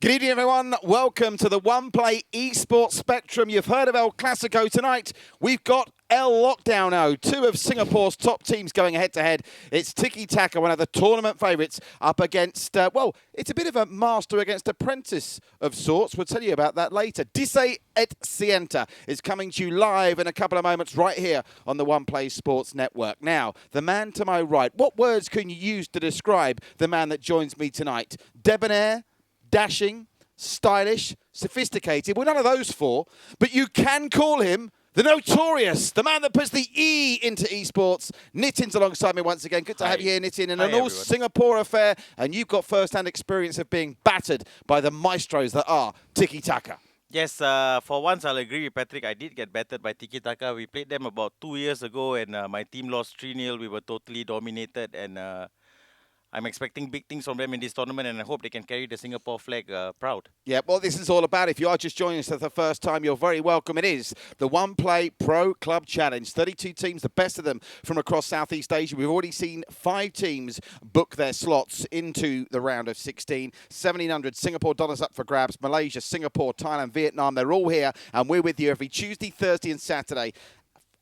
Good evening, everyone. Welcome to the One Play Esports Spectrum. You've heard of El Clasico tonight. We've got El Lockdown, two of Singapore's top teams going head-to-head. It's Tiki Taka, one of the tournament favourites, up against, it's a bit of a master against apprentice of sorts. We'll tell you about that later. Dise et Sienta is coming to you live in a couple of moments right here on the One Play Sports Network. Now, the man to my right, what words can you use to describe the man that joins me tonight? Debonair, dashing, stylish, sophisticated. Well, none of those four, but you can call him the notorious, the man that puts the E into esports. Nitin's alongside me once again. Good to have you here, Nitin, in an all-Singapore affair, and you've got first-hand experience of being battered by the maestros that are Tiki Taka. Yes, for once I'll agree with Patrick. I did get battered by Tiki Taka. We played them about 2 years ago, and my team lost 3-0. We were totally dominated, and I'm expecting big things from them in this tournament, and I hope they can carry the Singapore flag proud. Yeah, well, this is all about. If you are just joining us for the first time, you're very welcome. It is the One Play Pro Club Challenge. 32 teams, the best of them from across Southeast Asia. We've already seen 5 teams book their slots into the round of 16. 1,700 Singapore dollars up for grabs. Malaysia, Singapore, Thailand, Vietnam, they're all here, and we're with you every Tuesday, Thursday and Saturday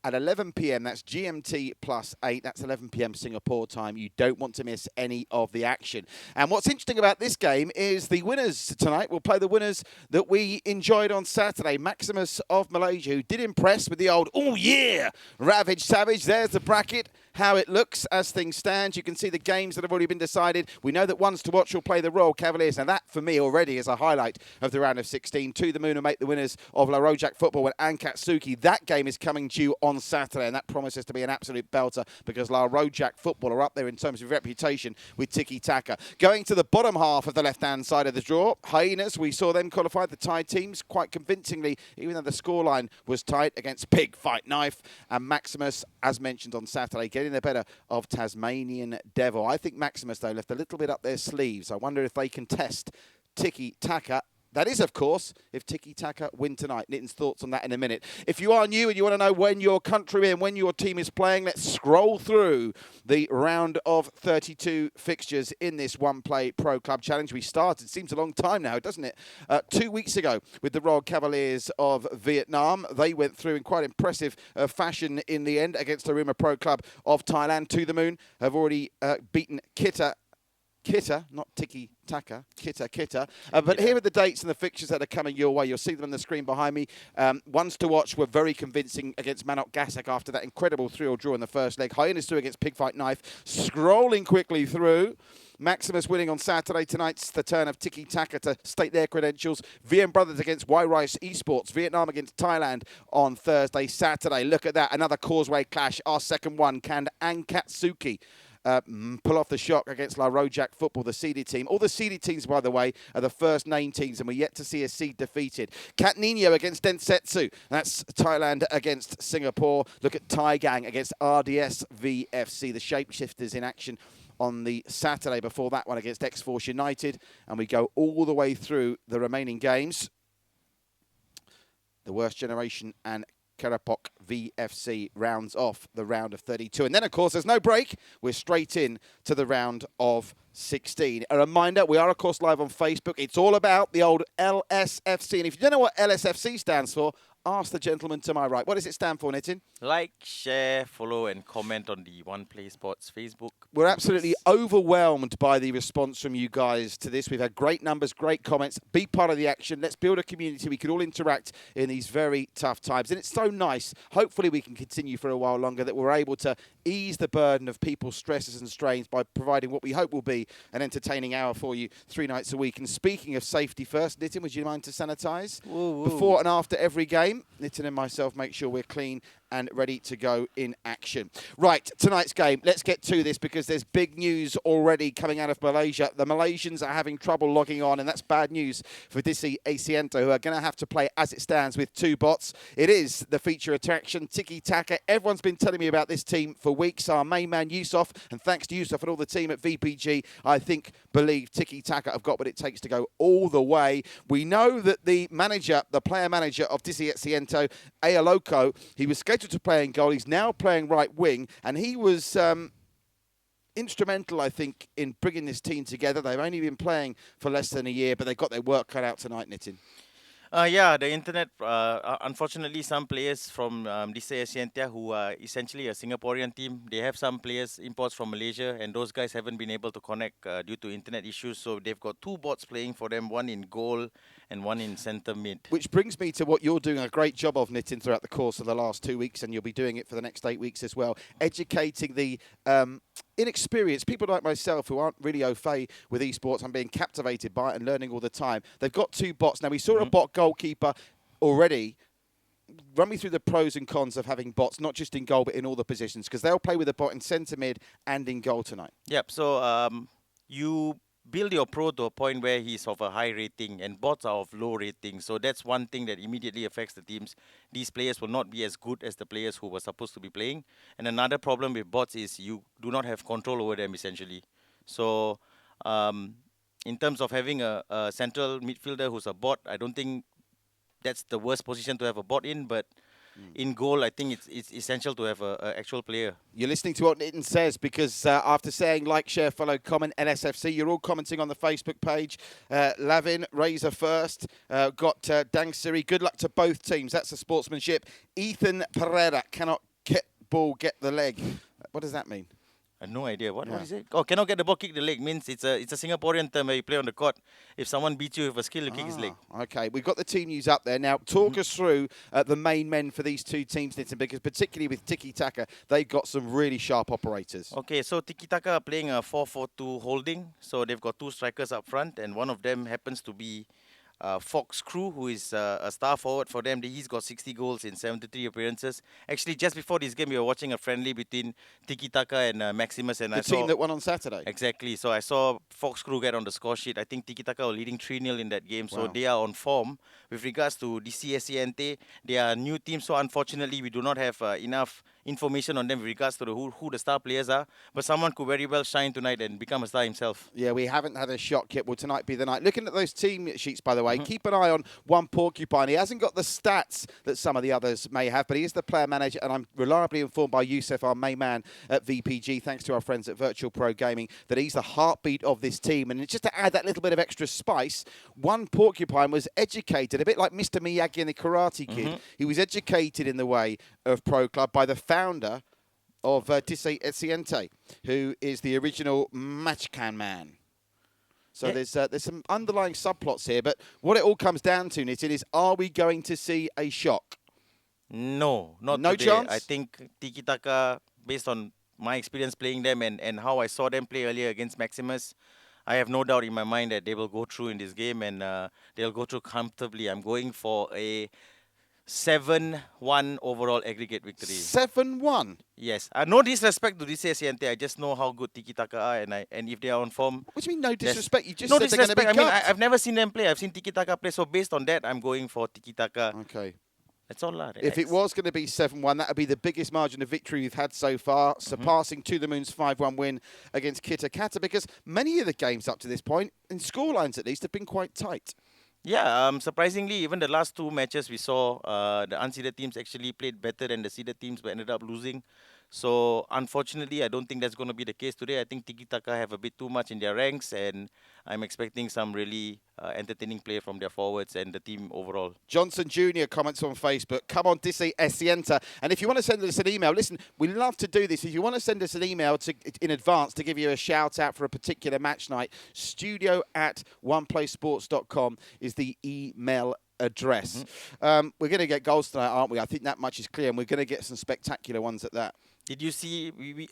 at 11 p.m. That's GMT plus 8. That's 11 p.m. Singapore time. You don't want to miss any of the action. And what's interesting about this game is the winners tonight will play the winners that we enjoyed on Saturday. Maximus of Malaysia, who did impress with the old, oh yeah, Ravage Savage. There's the bracket. How it looks as things stand. You can see the games that have already been decided. We know that ones to watch will play the Royal Cavaliers. Now that, for me, already is a highlight of the round of 16. To the moon and make the winners of La Rojak Football and Ankatsuki. That game is coming to you on Saturday, and that promises to be an absolute belter because La Rojak Football are up there in terms of reputation with Tiki Taka. Going to the bottom half of the left-hand side of the draw, Hyenas, we saw them qualify the Thai teams quite convincingly, even though the scoreline was tight against Pig Fight Knife. And Maximus, as mentioned on Saturday, getting the better of Tasmanian Devil. I think Maximus, though, left a little bit up their sleeves. I wonder if they can test Tiki Taka. That is, of course, if Tiki Taka win tonight. Nitin's thoughts on that in a minute. If you are new and you want to know when your country and when your team is playing, let's scroll through the round of 32 fixtures in this One Play Pro Club Challenge. We started, seems a long time now, doesn't it? 2 weeks ago with the Royal Cavaliers of Vietnam. They went through in quite impressive fashion in the end against Aruma Pro Club of Thailand. To the Moon have already beaten Kita, not Tiki Taka, Kita. But here are the dates and the fixtures that are coming your way. You'll see them on the screen behind me. Ones to watch were very convincing against Manok Gasak after that incredible 3-3 draw in the first leg. Hyenas 2 against Pig Fight Knife. Scrolling quickly through. Maximus winning on Saturday. Tonight's the turn of Tiki Taka to state their credentials. VM Brothers against Y-Rice Esports. Vietnam against Thailand on Thursday. Saturday, look at that. Another Causeway clash. Our second one, can Ankatsuki pull off the shock against La Rojak Football, the seeded team. All the seeded teams, by the way, are the first named teams, and we're yet to see a seed defeated. Cat Nino against Densetsu. That's Thailand against Singapore. Look at Thai Gang against RDS VFC, the Shapeshifters in action on the Saturday before that one against X-Force United. And we go all the way through the remaining games. The Worst Generation and Kerapok VFC rounds off the round of 32. And then, of course, there's no break. We're straight in to the round of 16. A reminder, we are, of course, live on Facebook. It's all about the old LSFC. And if you don't know what LSFC stands for, ask the gentleman to my right. What does it stand for, Nitin? Like, share, follow, and comment on the One Play Sports Facebook. We're absolutely overwhelmed by the response from you guys to this. We've had great numbers, great comments. Be part of the action. Let's build a community. We can all interact in these very tough times. And it's so nice. Hopefully we can continue for a while longer, that we're able to ease the burden of people's stresses and strains by providing what we hope will be an entertaining hour for you 3 nights a week. And speaking of safety first, Nitin, would you mind to sanitize? Before and after every game, Nitin and myself make sure we're clean and ready to go in action. Right, tonight's game. Let's get to this because there's big news already coming out of Malaysia. The Malaysians are having trouble logging on, and that's bad news for Dise Asiento, who are going to have to play as it stands with 2 bots. It is the feature attraction, Tiki Taka. Everyone's been telling me about this team for weeks. Our main man, Yusof, and thanks to Yusof and all the team at VPG, I believe Tiki Taka have got what it takes to go all the way. We know that the manager, the player manager of Dise Asiento, Ayaloko, he was scheduled to play in goal. He's now playing right wing, and he was instrumental, I think, in bringing this team together. They've only been playing for less than a year, but they've got their work cut out tonight, Nitin. Yeah, the internet. Unfortunately, some players from DC Asientia, who are essentially a Singaporean team, they have some players imports from Malaysia, and those guys haven't been able to connect due to internet issues. So they've got two bots playing for them, one in goal and one in centre mid. Which brings me to what you're doing a great job of, Nitin, throughout the course of the last 2 weeks, and you'll be doing it for the next 8 weeks as well, educating the inexperienced people like myself who aren't really au fait with esports. I'm being captivated by it and learning all the time. They've got two bots. Now, we saw a bot goalkeeper already. Run me through the pros and cons of having bots, not just in goal, but in all the positions, because they'll play with a bot in centre mid and in goal tonight. Yep, so you build your pro to a point where he's of a high rating and bots are of low rating. So that's one thing that immediately affects the teams. These players will not be as good as the players who were supposed to be playing. And another problem with bots is you do not have control over them, essentially. So in terms of having a central midfielder who's a bot, I don't think that's the worst position to have a bot in, but in goal, I think it's essential to have an actual player. You're listening to what Nitin says, because after saying like, share, follow, comment, LSFC, you're all commenting on the Facebook page. Lavin, Razor first, got Dang Siri. Good luck to both teams. That's the sportsmanship. Ethan Pereira cannot get the leg. What does that mean? I have no idea. What is it? Oh, cannot get the ball, kick the leg. Means it's a Singaporean term where you play on the court. If someone beats you with a skill, you kick his leg. Okay, we've got the team news up there. Now, talk us through the main men for these two teams, Nitin, because particularly with Tiki Taka, they've got some really sharp operators. Okay, so Tiki Taka are playing a 4-4-2 holding. So they've got two strikers up front, and one of them happens to be Fox Crew, who is a star forward for them. He's got 60 goals in 73 appearances. Actually, just before this game, we were watching a friendly between Tiki Taka and Maximus. And the team that won on Saturday. Exactly. So I saw Fox Crew get on the score sheet. I think Tiki Taka were leading 3-0 in that game. So they are on form. With regards to DC Siente, they are a new team. So unfortunately, we do not have enough information on them with regards to who the star players are. But someone could very well shine tonight and become a star himself. Yeah, we haven't had a shot yet. Will tonight be the night? Looking at those team sheets, by the way, keep an eye on one Porcupine. He hasn't got the stats that some of the others may have, but he is the player manager, and I'm reliably informed by Youssef, our main man at VPG, thanks to our friends at Virtual Pro Gaming, that he's the heartbeat of this team. And just to add that little bit of extra spice, one Porcupine was educated, a bit like Mr. Miyagi and the Karate Kid. He was educated in the way of Pro Club by the founder of Tissé Etiente, who is the original Matchcan man. So there's some underlying subplots here, but what it all comes down to, Nitin, is are we going to see a shock? No, not no today. chance? I think Tiki Taka, based on my experience playing them and how I saw them play earlier against Maximus, I have no doubt in my mind that they will go through in this game, and they'll go through comfortably. I'm going for a 7-1 overall aggregate victory. 7-1? Yes. No disrespect to DC Siente. I just know how good Tiki Taka are, and if they are on form... What do you mean no disrespect? You just no said disrespect. they're going to be I've never seen them play. I've seen Tiki Taka play. So based on that, I'm going for Tiki Taka. Okay. That's all. If it was going to be 7-1, that would be the biggest margin of victory we've had so far, surpassing To The Moon's 5-1 win against Kitakata, because many of the games up to this point, in scorelines at least, have been quite tight. Yeah, surprisingly, even the last two matches we saw, the unseeded teams actually played better than the seeded teams, but ended up losing. So, unfortunately, I don't think that's going to be the case today. I think Tiki Taka have a bit too much in their ranks, and I'm expecting some really entertaining play from their forwards and the team overall. Johnson Jr. comments on Facebook, come on, Tissé Etiente. And if you want to send us an email, listen, we love to do this. If you want to send us an email in advance to give you a shout out for a particular match night, studio@oneplaysports.com is the email address. We're going to get goals tonight, aren't we? I think that much is clear, and we're going to get some spectacular ones at that. Did you see? You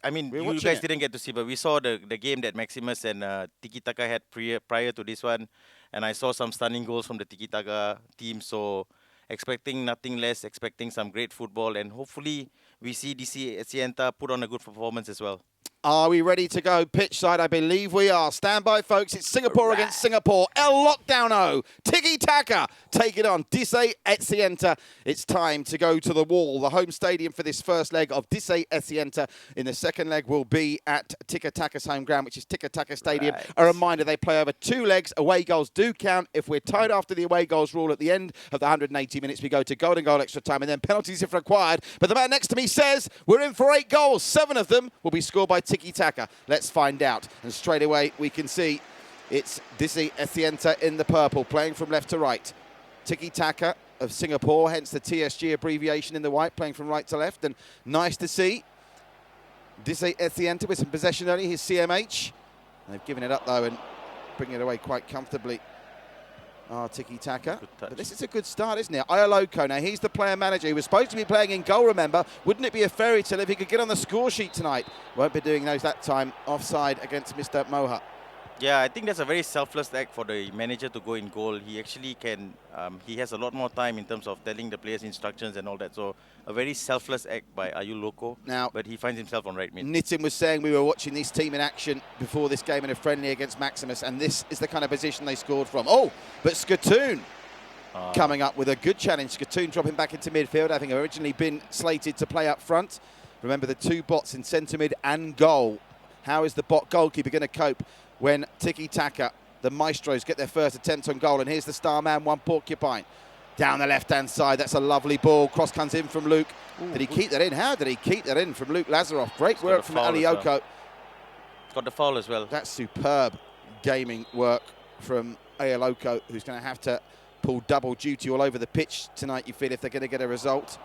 guys didn't get to see, but we saw the game that Maximus and Tiki Taka had prior to this one, and I saw some stunning goals from the Tiki Taka team. So expecting nothing less, expecting some great football, and hopefully we see DC Sienta put on a good performance as well. Are we ready to go pitch side? I believe we are. Stand by, folks. It's Singapore against Singapore. El Lockdown-O. Tiki Taka take it on. Tissé Etiente. It's time to go to the wall. The home stadium for this first leg of Tissé Etiente. In the second leg will be at Tiki Taka's home ground, which is Tiki Taka Stadium. Right. A reminder, they play over 2 legs. Away goals do count. If we're tied after the away goals rule at the end of the 180 minutes, we go to golden goal extra time and then penalties if required. But the man next to me says we're in for 8 goals. 7 of them will be scored by tiki-taka? Let's find out. And straight away we can see it's Dizzy Ethienta in the purple, playing from left to right. Tiki-taka of Singapore, hence the TSG abbreviation in the white, playing from right to left. And nice to see Dizzy Ethienta with some possession only, his CMH. They've given it up though and bringing it away quite comfortably. Tiki-taka. But this is a good start, isn't it? Ayaloko, now he's the player manager. He was supposed to be playing in goal, remember. Wouldn't it be a fairy tale if he could get on the score sheet tonight? Won't be doing those that time. Offside against Mr. Moha. Yeah, I think that's a very selfless act for the manager to go in goal. He actually can, he has a lot more time in terms of telling the players instructions and all that. So a very selfless act by Ayaloko. Now, but he finds himself on right mid. Nitin was saying we were watching this team in action before this game in a friendly against Maximus, and this is the kind of position they scored from. Oh, but Skatoon coming up with a good challenge. Skatoon dropping back into midfield, having originally been slated to play up front. Remember the two bots in centre mid and goal. How is the bot goalkeeper going to cope when Tiki-taka, the Maestros, get their first attempt on goal? And here's the star man, One Porcupine. Down the left-hand side, that's a lovely ball. Cross comes in from Luke. Did he keep that in? How did he keep that in from Luke Lazaroff? Great work from Ayaloko. Well. Got the foul as well. That's superb gaming work from Ayaloko, who's going to have to pull double duty all over the pitch tonight, you feel, if they're going to get a result.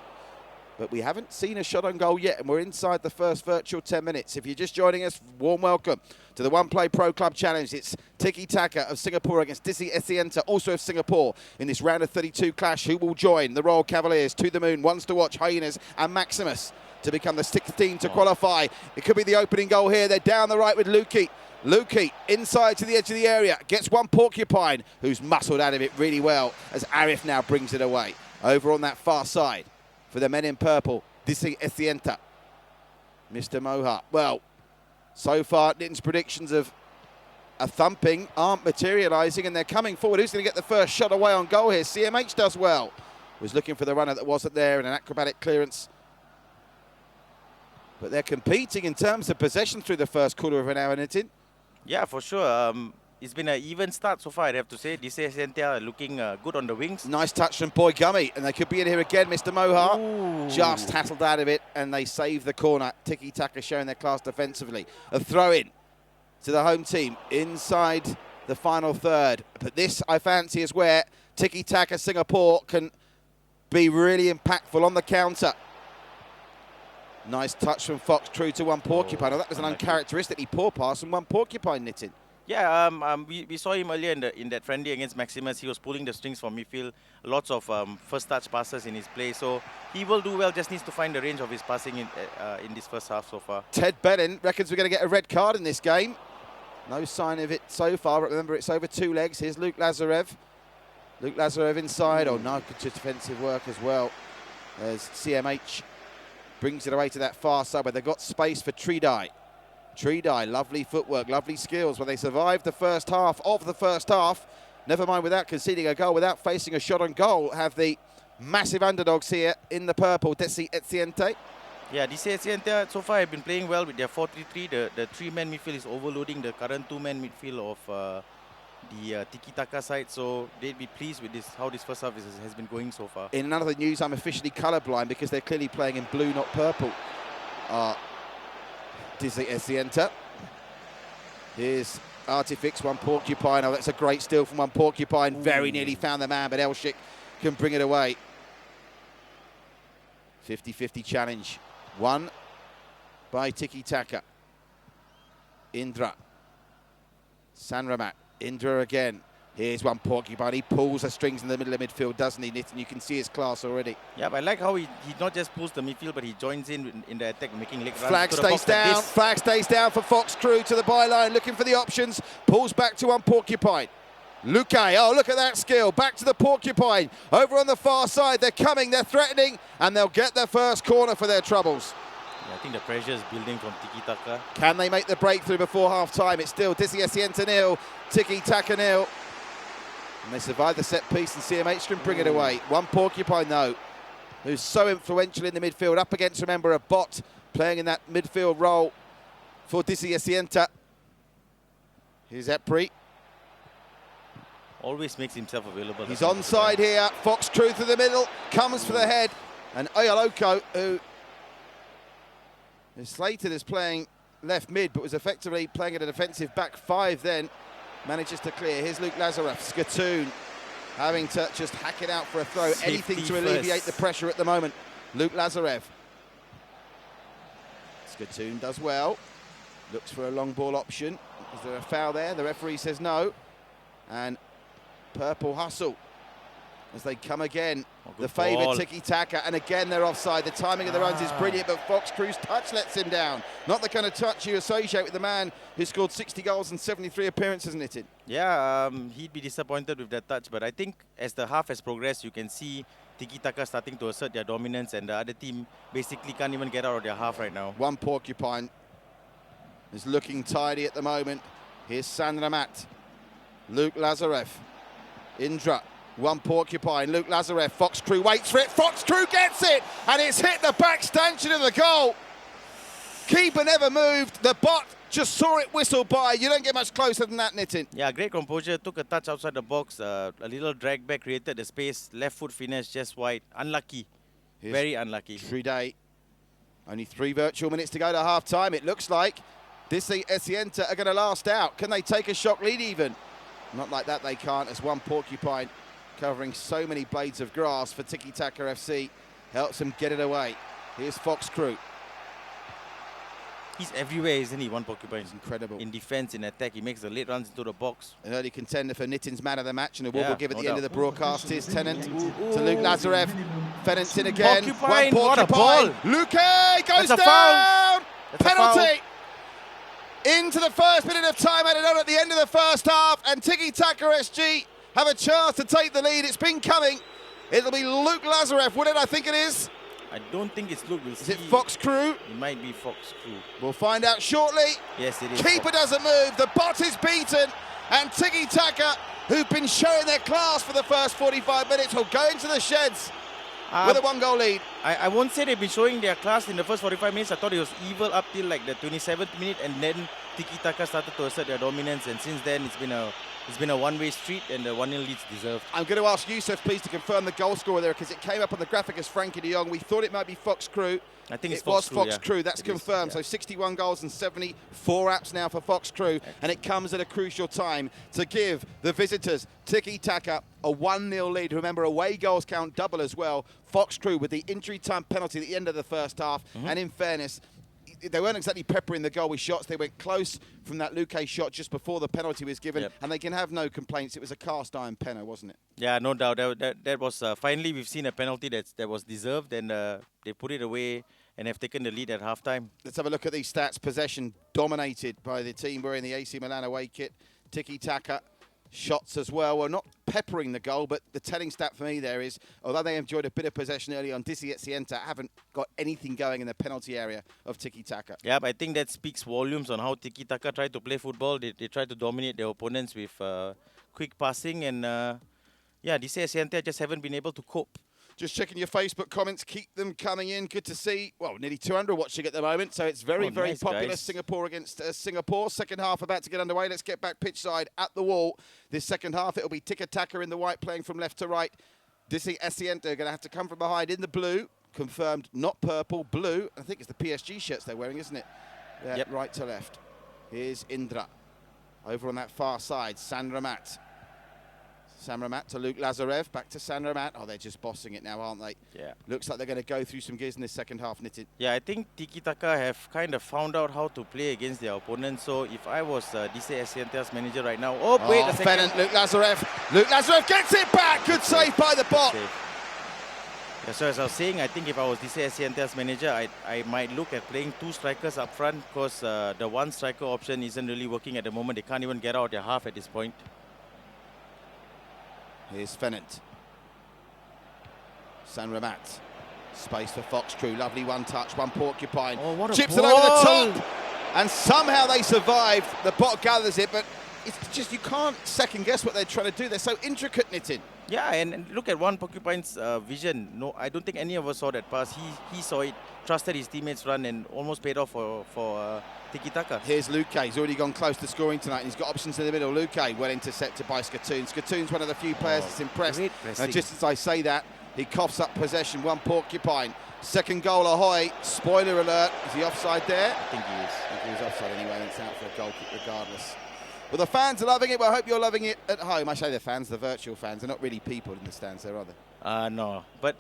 But we haven't seen a shot on goal yet, and we're inside the first virtual 10 minutes. If you're just joining us, warm welcome to the One Play Pro Club Challenge. It's Tiki-taka of Singapore against Dizzy Ethienta, also of Singapore, in this round of 32 clash. Who will join the Royal Cavaliers to the moon? Ones to watch, Hyenas and Maximus, to become the 16 to qualify. It could be the opening goal here. They're down the right with Lukey. Lukey inside to the edge of the area, gets One Porcupine, who's muscled out of it really well, as Arif now brings it away. Over on that far side, for the men in purple, Dizzy Ethienta. Mr. Moha. Well, so far, Nitin's predictions of a thumping aren't materialising, and they're coming forward. Who's going to get the first shot away on goal here? CMH does well. Was looking for the runner that wasn't there, and an acrobatic clearance. But they're competing in terms of possession through the first quarter of an hour, Nitin. Yeah, for sure. It's been an even start so far, I have to say. Dizzy Ethienta looking good on the wings. Nice touch from Boy Gummy, and they could be in here again, Mr. Moha. Ooh. Just tattled out of it, and they save the corner. Tiki-taka showing their class defensively. A throw-in to the home team inside the final third. But this, I fancy, is where Tiki-taka Singapore can be really impactful on the counter. Nice touch from Fox, true to One Porcupine. Oh, that was an uncharacteristically poor pass from One Porcupine, Nitin. Yeah, we saw him earlier in that friendly against Maximus. He was pulling the strings from midfield. Lots of first touch passes in his play. So he will do well, just needs to find the range of his passing in this first half so far. Ted Bellin reckons we're going to get a red card in this game. No sign of it so far. Remember, it's over two legs. Here's Luke Lazarev. Luke Lazarev inside. Oh, no, good defensive work as well. As CMH brings it away to that far side where they've got space for Tridai. Tridai, lovely footwork, lovely skills, where they survived the first half of the first half. Never mind without conceding a goal, without facing a shot on goal, have the massive underdogs here in the purple, Dizzy Ethienta. Yeah, Dizzy Ethienta so far have been playing well with their 4-3-3. The three-man midfield is overloading the current two-man midfield of the Tiki-taka side, so they'd be pleased with this, how this first half has been going so far. In another news, I'm officially colourblind because they're clearly playing in blue, not purple. Dizzy Ethienta. Here's Artifix, One Porcupine. Oh, that's a great steal from One Porcupine. Ooh. Very nearly found the man, but Elshik can bring it away. 50-50 challenge. Won by Tiki-taka. Indra. Sanramat. Indra again. Here's One Porcupine. He pulls the strings in the middle of midfield, doesn't he, Nitin? You can see his class already. Yeah, but I like how he not just pulls the midfield, but he joins in the attack, making leg runs. Flag stays down. Flag stays down for Fox Crew to the byline, looking for the options. Pulls back to One Porcupine. Luke, oh, look at that skill. Back to the Porcupine. Over on the far side, they're coming, they're threatening, and they'll get their first corner for their troubles. Yeah, I think the pressure is building from Tiki-taka. Can they make the breakthrough before half-time? It's still Dizzy Ethienta nil, Tiki-taka nil. And they survive the set piece, and CMH can bring it away. One Porcupine, though, who's so influential in the midfield, up against, remember, a bot playing in that midfield role for Dizzy Ethienta. Here's Epri. Always makes himself available. He's onside here. Fox Crew through the middle, comes for the head. And Ayaloko, who is slated as playing left mid, but was effectively playing at a defensive back five then. Manages to clear. Here's Luke Lazarev. Skatoon having to just hack it out for a throw. Safety Anything to alleviate the pressure at the moment. Luke Lazarev. Skatoon does well. Looks for a long ball option. Is there a foul there? The referee says no. And Purple hustle as they come again. The favoured tiki-taka, and again they're offside. The timing of the runs is brilliant, but Fox Crew's touch lets him down. Not the kind of touch you associate with the man who scored 60 goals and 73 appearances, Nitin. Yeah, he'd be disappointed with that touch, but I think as the half has progressed, you can see tiki-taka starting to assert their dominance, and the other team basically can't even get out of their half right now. One Porcupine is looking tidy at the moment. Here's Sandramat. Luke Lazarev. Indra. One Porcupine. Luke Lazarev. Fox Crew waits for it. Fox Crew gets it. And it's hit the back stanchion of the goal. Keeper never moved. The bot just saw it whistle by. You don't get much closer than that, Nitin. Yeah, great composure. Took a touch outside the box. A little drag back, created the space. Left foot finish, just wide. Unlucky. Very unlucky. Triday. Only 3 virtual minutes to go to half time. It looks like this Asienta are going to last out. Can they take a shock lead even? Not like that, they can't, as one Porcupine covering so many blades of grass for Tiki Taka FC helps them get it away. Here's Fox Crew. He's everywhere, isn't he, one Porcupine? He's incredible. In defense, in attack, he makes the late runs into the box. An early contender for Nitin's man of the match, and a we'll give at the end of the broadcast. Here's Tennant to Luke Lazarev. Fennant's in again. Porcupine, one what a Porcupine. ball. Luque goes That's a down. foul. That's Penalty. Into the first minute of time added on at the end of the first half, and Tiki Taka SG have a chance to take the lead. It's been coming. It'll be Luke Lazarev, would it? I think it is. I don't think it's Luke. We'll Is see. it Fox Crew? It might be Fox Crew. We'll find out shortly. Yes, it is. Keeper doesn't move. The bot is beaten. And Tiki Taka, who've been showing their class for the first 45 minutes, will go into the sheds with a 1-goal lead. I won't say they've been showing their class in the first 45 minutes. I thought it was evil up till like the 27th minute, and then Tiki Taka started to assert their dominance, and since then it's been a one-way street, and the 1-0 lead's deserved. I'm going to ask Yusuf, please, to confirm the goal scorer there, because it came up on the graphic as Frankie de Jong. We thought it might be Fox Crew. I think it was Fox Crew. That's it confirmed. Is, yeah. So 61 goals and 74 apps now for Fox Crew, and it comes at a crucial time to give the visitors Tiki Taka a 1-0 lead. Remember, away goals count double as well. Fox Crew with the injury time penalty at the end of the first half, and in fairness, they weren't exactly peppering the goal with shots. They went close from that Luque shot just before the penalty was given, and they can have no complaints. It was a cast iron penno, wasn't it? Yeah, no doubt. That was finally we've seen a penalty that was deserved, and they put it away and have taken the lead at halftime. Let's have a look at these stats. Possession dominated by the team wearing the AC Milan away kit. Tiki Taka. Shots as well. Well, not peppering the goal, but the telling stat for me there is, although they enjoyed a bit of possession early on, Dizzy Sienta haven't got anything going in the penalty area of Tiki Taka. Yeah, but I think that speaks volumes on how Tiki Taka tried to play football. They tried to dominate their opponents with quick passing, and Dizzy Sienta just haven't been able to cope. Just checking your Facebook comments. Keep them coming in. Good to see. Well, nearly 200 watching at the moment. So it's very nice, popular. guys. Singapore against Singapore. Second half about to get underway. Let's get back pitch side at the wall. This second half, it'll be Tiki Taka in the white playing from left to right. Dizzy Sienta going to have to come from behind in the blue. Confirmed, not purple, blue. I think it's the PSG shirts they're wearing, isn't it? Yeah, Yep. Right to left. Here's Indra. Over on that far side, Sandramat. Sandramat to Luke Lazarev, back to Sandramat. Oh, they're just bossing it now, aren't they? Yeah. Looks like they're going to go through some gears in this second half, Nitin. Yeah, I think Tiki Taka have kind of found out how to play against their opponents. So if I was Dizzy Sienta's manager right now, wait a second. Fennant, Luke Lazarev. Luke Lazarev gets it back. Good save by the bot. Yeah, so as I was saying, I think if I was Dizzy Sienta's manager, I might look at playing 2 strikers up front, because the 1 striker option isn't really working at the moment. They can't even get out their half at this point. Here's Fennant. Sandramat. Space for Fox Crew. Lovely one touch, one Porcupine. Oh, what a Chips ball. it over the top. And somehow they survived. The bot gathers it, but it's just, you can't second guess what they're trying to do. They're so intricate, Nitin. Yeah, and look at one Porcupine's vision. No, I don't think any of us saw that pass. He saw it, trusted his teammates run, and almost paid off for Tiki Taka. Here's Luque. He's already gone close to scoring tonight. He's got options in the middle. Luque well intercepted by Skatoon. Skatoon's one of the few players that's impressed. Great pressing. And just as I say that, He coughs up possession, one Porcupine. Second goal, Ahoy. Spoiler alert, is he offside there? I think he is. I think he was offside anyway, and it's out for a goal kick regardless. Well, the fans are loving it. Well, I hope you're loving it at home. I say the fans, the virtual fans. They're not really people in the stands there, are they? No. But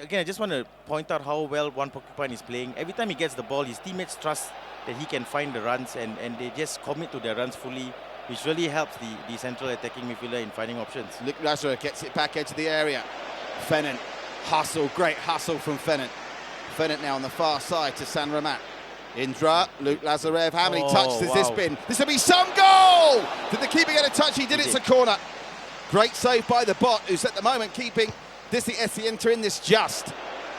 again, I just want to point out how well One Porcupine is playing. Every time he gets the ball, his teammates trust that he can find the runs, and they just commit to their runs fully, which really helps the central attacking midfielder in finding options. Luke Lazarev gets it back into the area. Fennant, hustle, great hustle from Fennant. Fennant now on the far side to San Ramat. Indra, Luke Lazarev, how many touches has this been? This will be some goal! Did the keeper get a touch? He did, it's a corner. Great save by the bot, who's at the moment keeping Disi Esienta in this just.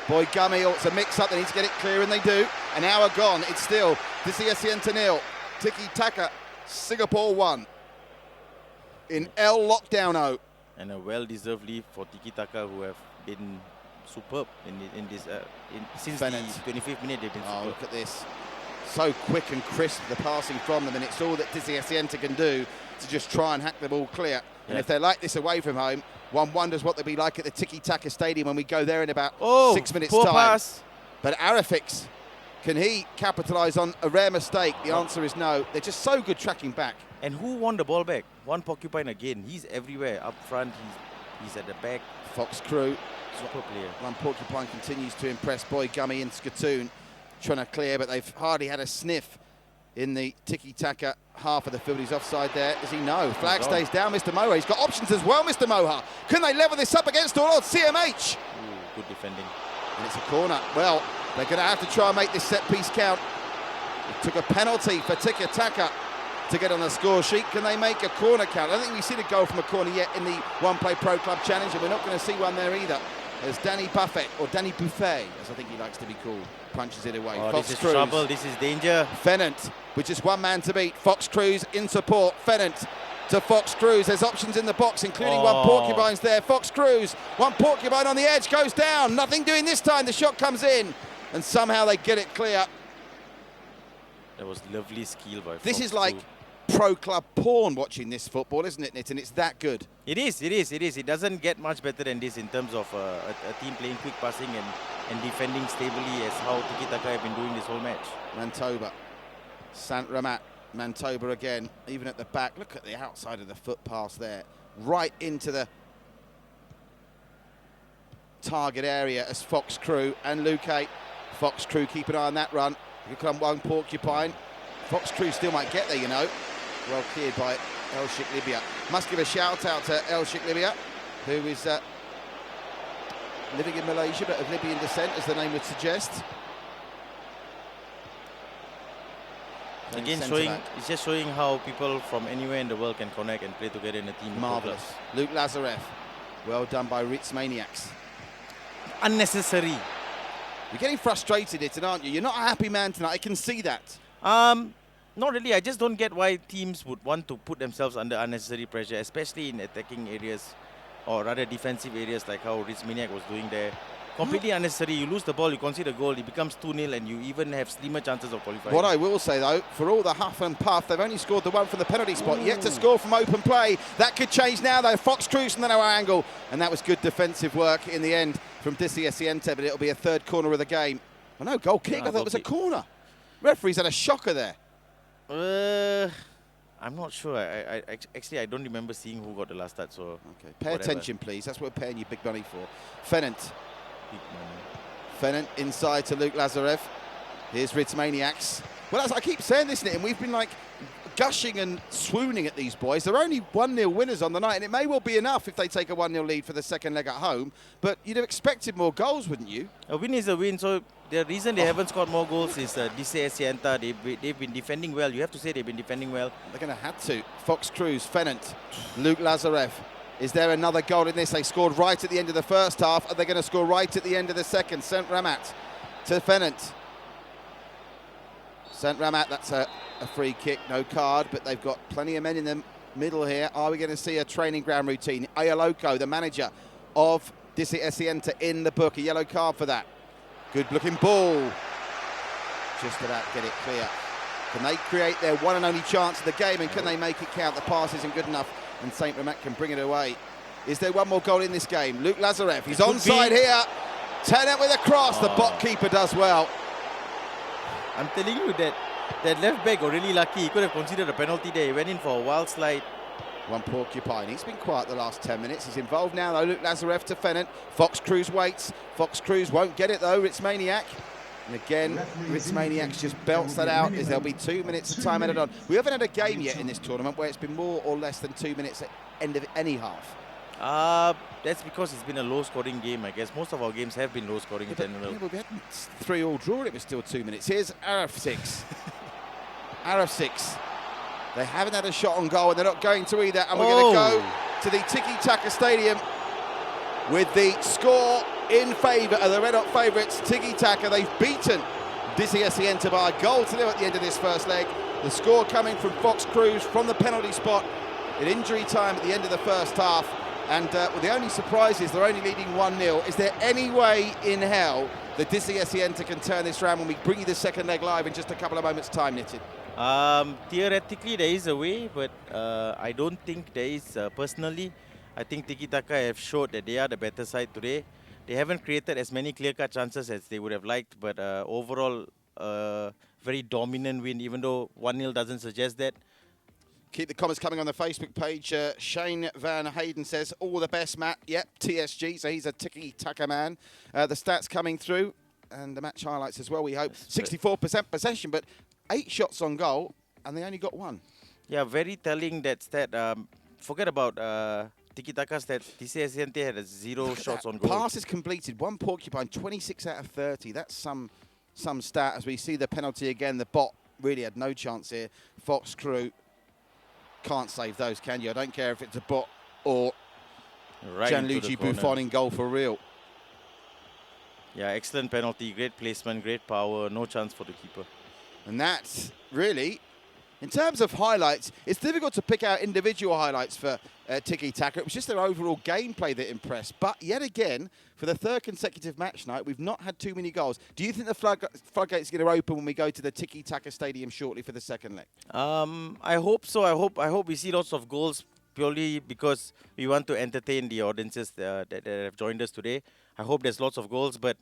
Boy Gummy, oh, it's a mix-up, they need to get it clear, and they do. An hour gone, it's still Disi Esienta 0. Tiki Taka, Singapore 1. In L lockdown 0. And a well-deserved lead for Tiki Taka, who have been superb since Fennant. the 25th minute. They've been superb. Look at this. So quick and crisp, the passing from them, and it's all that Disi Esienta can do to just try and hack the ball clear. And if they're like this away from home, one wonders what they'll be like at the Tiki Taka Stadium when we go there in about 6 minutes' poor time. Pass. But Arifix, can he capitalise on a rare mistake? The answer is no. They're just so good tracking back. And who won the ball back? One Porcupine again. He's everywhere. Up front, he's at the back. Fox Crew. Super player. One Porcupine continues to impress. Boy Gummy and Skatoon trying to clear, but they've hardly had a sniff in the tiki-taka half of the field. He's offside there. Does he? No. Flag stays down, Mr. Moha. He's got options as well, Mr. Moha. Can they level this up against all odds? CMH. Ooh, good defending. And it's a corner. Well, they're going to have to try and make this set piece count. It took a penalty for tiki-taka to get on the score sheet. Can they make a corner count? I don't think we've seen a goal from a corner yet in the One Play Pro Club Challenge, and we're not going to see one there either. As Danny Buffett, or Danny Buffet, as I think he likes to be called, punches it away. Oh, Fox this is Cruz. trouble. This is danger. Fennant with just one man to beat. Fox Cruz in support. Fennant to Fox Cruz. There's options in the box, including one Porcupine's there. Fox Cruz, one Porcupine on the edge, goes down. Nothing doing this time. The shot comes in, and somehow they get it clear. That was lovely skill by This Fox is like pro club porn watching this football, isn't it, Nitin? It's that good. It is. It doesn't get much better than this in terms of a team playing quick passing and defending stably as how Tiki Taka have been doing this whole match. Mantoba, Sant Ramat, Mantoba again, even at the back. Look at the outside of the foot pass there, right into the target area as Fox Crew and Luque. Fox Crew keep an eye on that run. Here come one Porcupine. Fox Crew still might get there, you know. Well cleared by El Sheikh Libya. Must give a shout out to El Sheikh Libya, who is living in Malaysia but of Libyan descent, as the name would suggest. Again, it's just showing how people from anywhere in the world can connect and play together in a team. Marvellous. Luke Lazarev. Well done by Ritz Maniacs. Unnecessary. You're getting frustrated, Nitin, aren't you? You're not a happy man tonight. I can see that. Not really. I just don't get why teams would want to put themselves under unnecessary pressure, especially in attacking areas, or rather defensive areas like how Ritz Maniac was doing there. Completely unnecessary. You lose the ball, you concede a goal, it becomes 2-0, and you even have slimmer chances of qualifying. What I will say, though, for all the huff and puff, they've only scored the one from the penalty spot, yet to score from open play. That could change now, though. Fox Cruz from the narrow angle, and that was good defensive work in the end from Disi Esienta, but it'll be a third corner of the game. Oh, no, goal kick. I thought it was a corner. Referee's had a shocker there. I'm not sure. Actually, I don't remember seeing who got the last touch. So okay, pay attention, please. That's what we're paying you big money for. Fennant. Big money. Fennant inside to Luke Lazarev. Here's Ritz Maniacs. Well, as I keep saying this, and we've been like gushing and swooning at these boys. They're only 1-0 winners on the night, and it may well be enough if they take a 1-0 lead for the second leg at home. But you'd have expected more goals, wouldn't you? A win is a win. So the reason they haven't scored more goals is Disi Esienta. They've been defending well. You have to say they've been defending well. They're going to have to. Fox Cruz, Fennant, Luke Lazarev. Is there another goal in this? They scored right at the end of the first half. Are they going to score right at the end of the second? Sant Ramat to Fennant. Sant Ramat, that's a free kick, no card, but they've got plenty of men in the middle here. Are we going to see a training ground routine? Ayaloko, the manager of Disi Esienta, in the book. A yellow card for that. Good looking ball. Just about get it clear. Can they create their one and only chance of the game, and can they make it count? The pass isn't good enough, and Saint Ramat can bring it away. Is there one more goal in this game? Luke Lazarev, he's Could onside be. here. Tennant with a cross. The bot keeper does well. I'm telling you that left back got really lucky. He could have considered a penalty there. He went in for a wild slide. One porcupine. He's been quiet the last 10 minutes. He's involved now, though. Luke Lazarev to Fennant. Fox Cruz waits. Fox Cruz won't get it, though. Ritz Maniac. And again, Ritz Maniac just belts that out as there'll be 2 minutes of time added on. We haven't had a game yet in this tournament where it's been more or less than 2 minutes at end of any half. That's because it's been a low-scoring game, I guess. Most of our games have been low-scoring in general. Yeah, we had 3-3 draw and it was still 2 minutes. Here's Arif 6. Arif 6. They haven't had a shot on goal and they're not going to either. And we're going to go to the Tiki Taka Stadium with the score in favour of the Red Hot favourites, Tiki Taka. They've beaten Dizzy Asienta by a goal to nil at the end of this first leg. The score coming from Fox Cruz from the penalty spot in injury time at the end of the first half. And well, the only surprise is they're only leading 1-0. Is there any way in hell that Dizzy Asienta can turn this round when we bring you the second leg live in just a couple of moments' time, Nitin? Theoretically, there is a way, but I don't think there is. Personally, I think Tiki Taka have showed that they are the better side today. They haven't created as many clear-cut chances as they would have liked, but overall, very dominant win, even though 1-0 doesn't suggest that. Keep the comments coming on the Facebook page. Shane Van Hayden says, all the best, Matt. Yep, TSG, so he's a Tiki Taka man. The stats coming through, and the match highlights as well, we hope. 64% possession, but 8 shots on goal, and they only got 1. Yeah, very telling that stat. Forget about Tiki Taka's stat. Dizzy Asienta had 0 shots on goal. Passes completed, 1 porcupine, 26 out of 30. That's some stat. As we see the penalty again, the bot really had no chance here. Fox Crew can't save those, can you? I don't care if it's a bot or Gianluigi Buffon in goal for real. Yeah, excellent penalty, great placement, great power, no chance for the keeper. And that's really, in terms of highlights, it's difficult to pick out individual highlights for Tiki Taka. It was just their overall gameplay that impressed. But yet again, for the 3rd consecutive match night, we've not had too many goals. Do you think the floodgates are going to open when we go to the Tiki Taka Stadium shortly for the second leg? I hope so. I hope we see lots of goals purely because we want to entertain the audiences that have joined us today. I hope there's lots of goals, but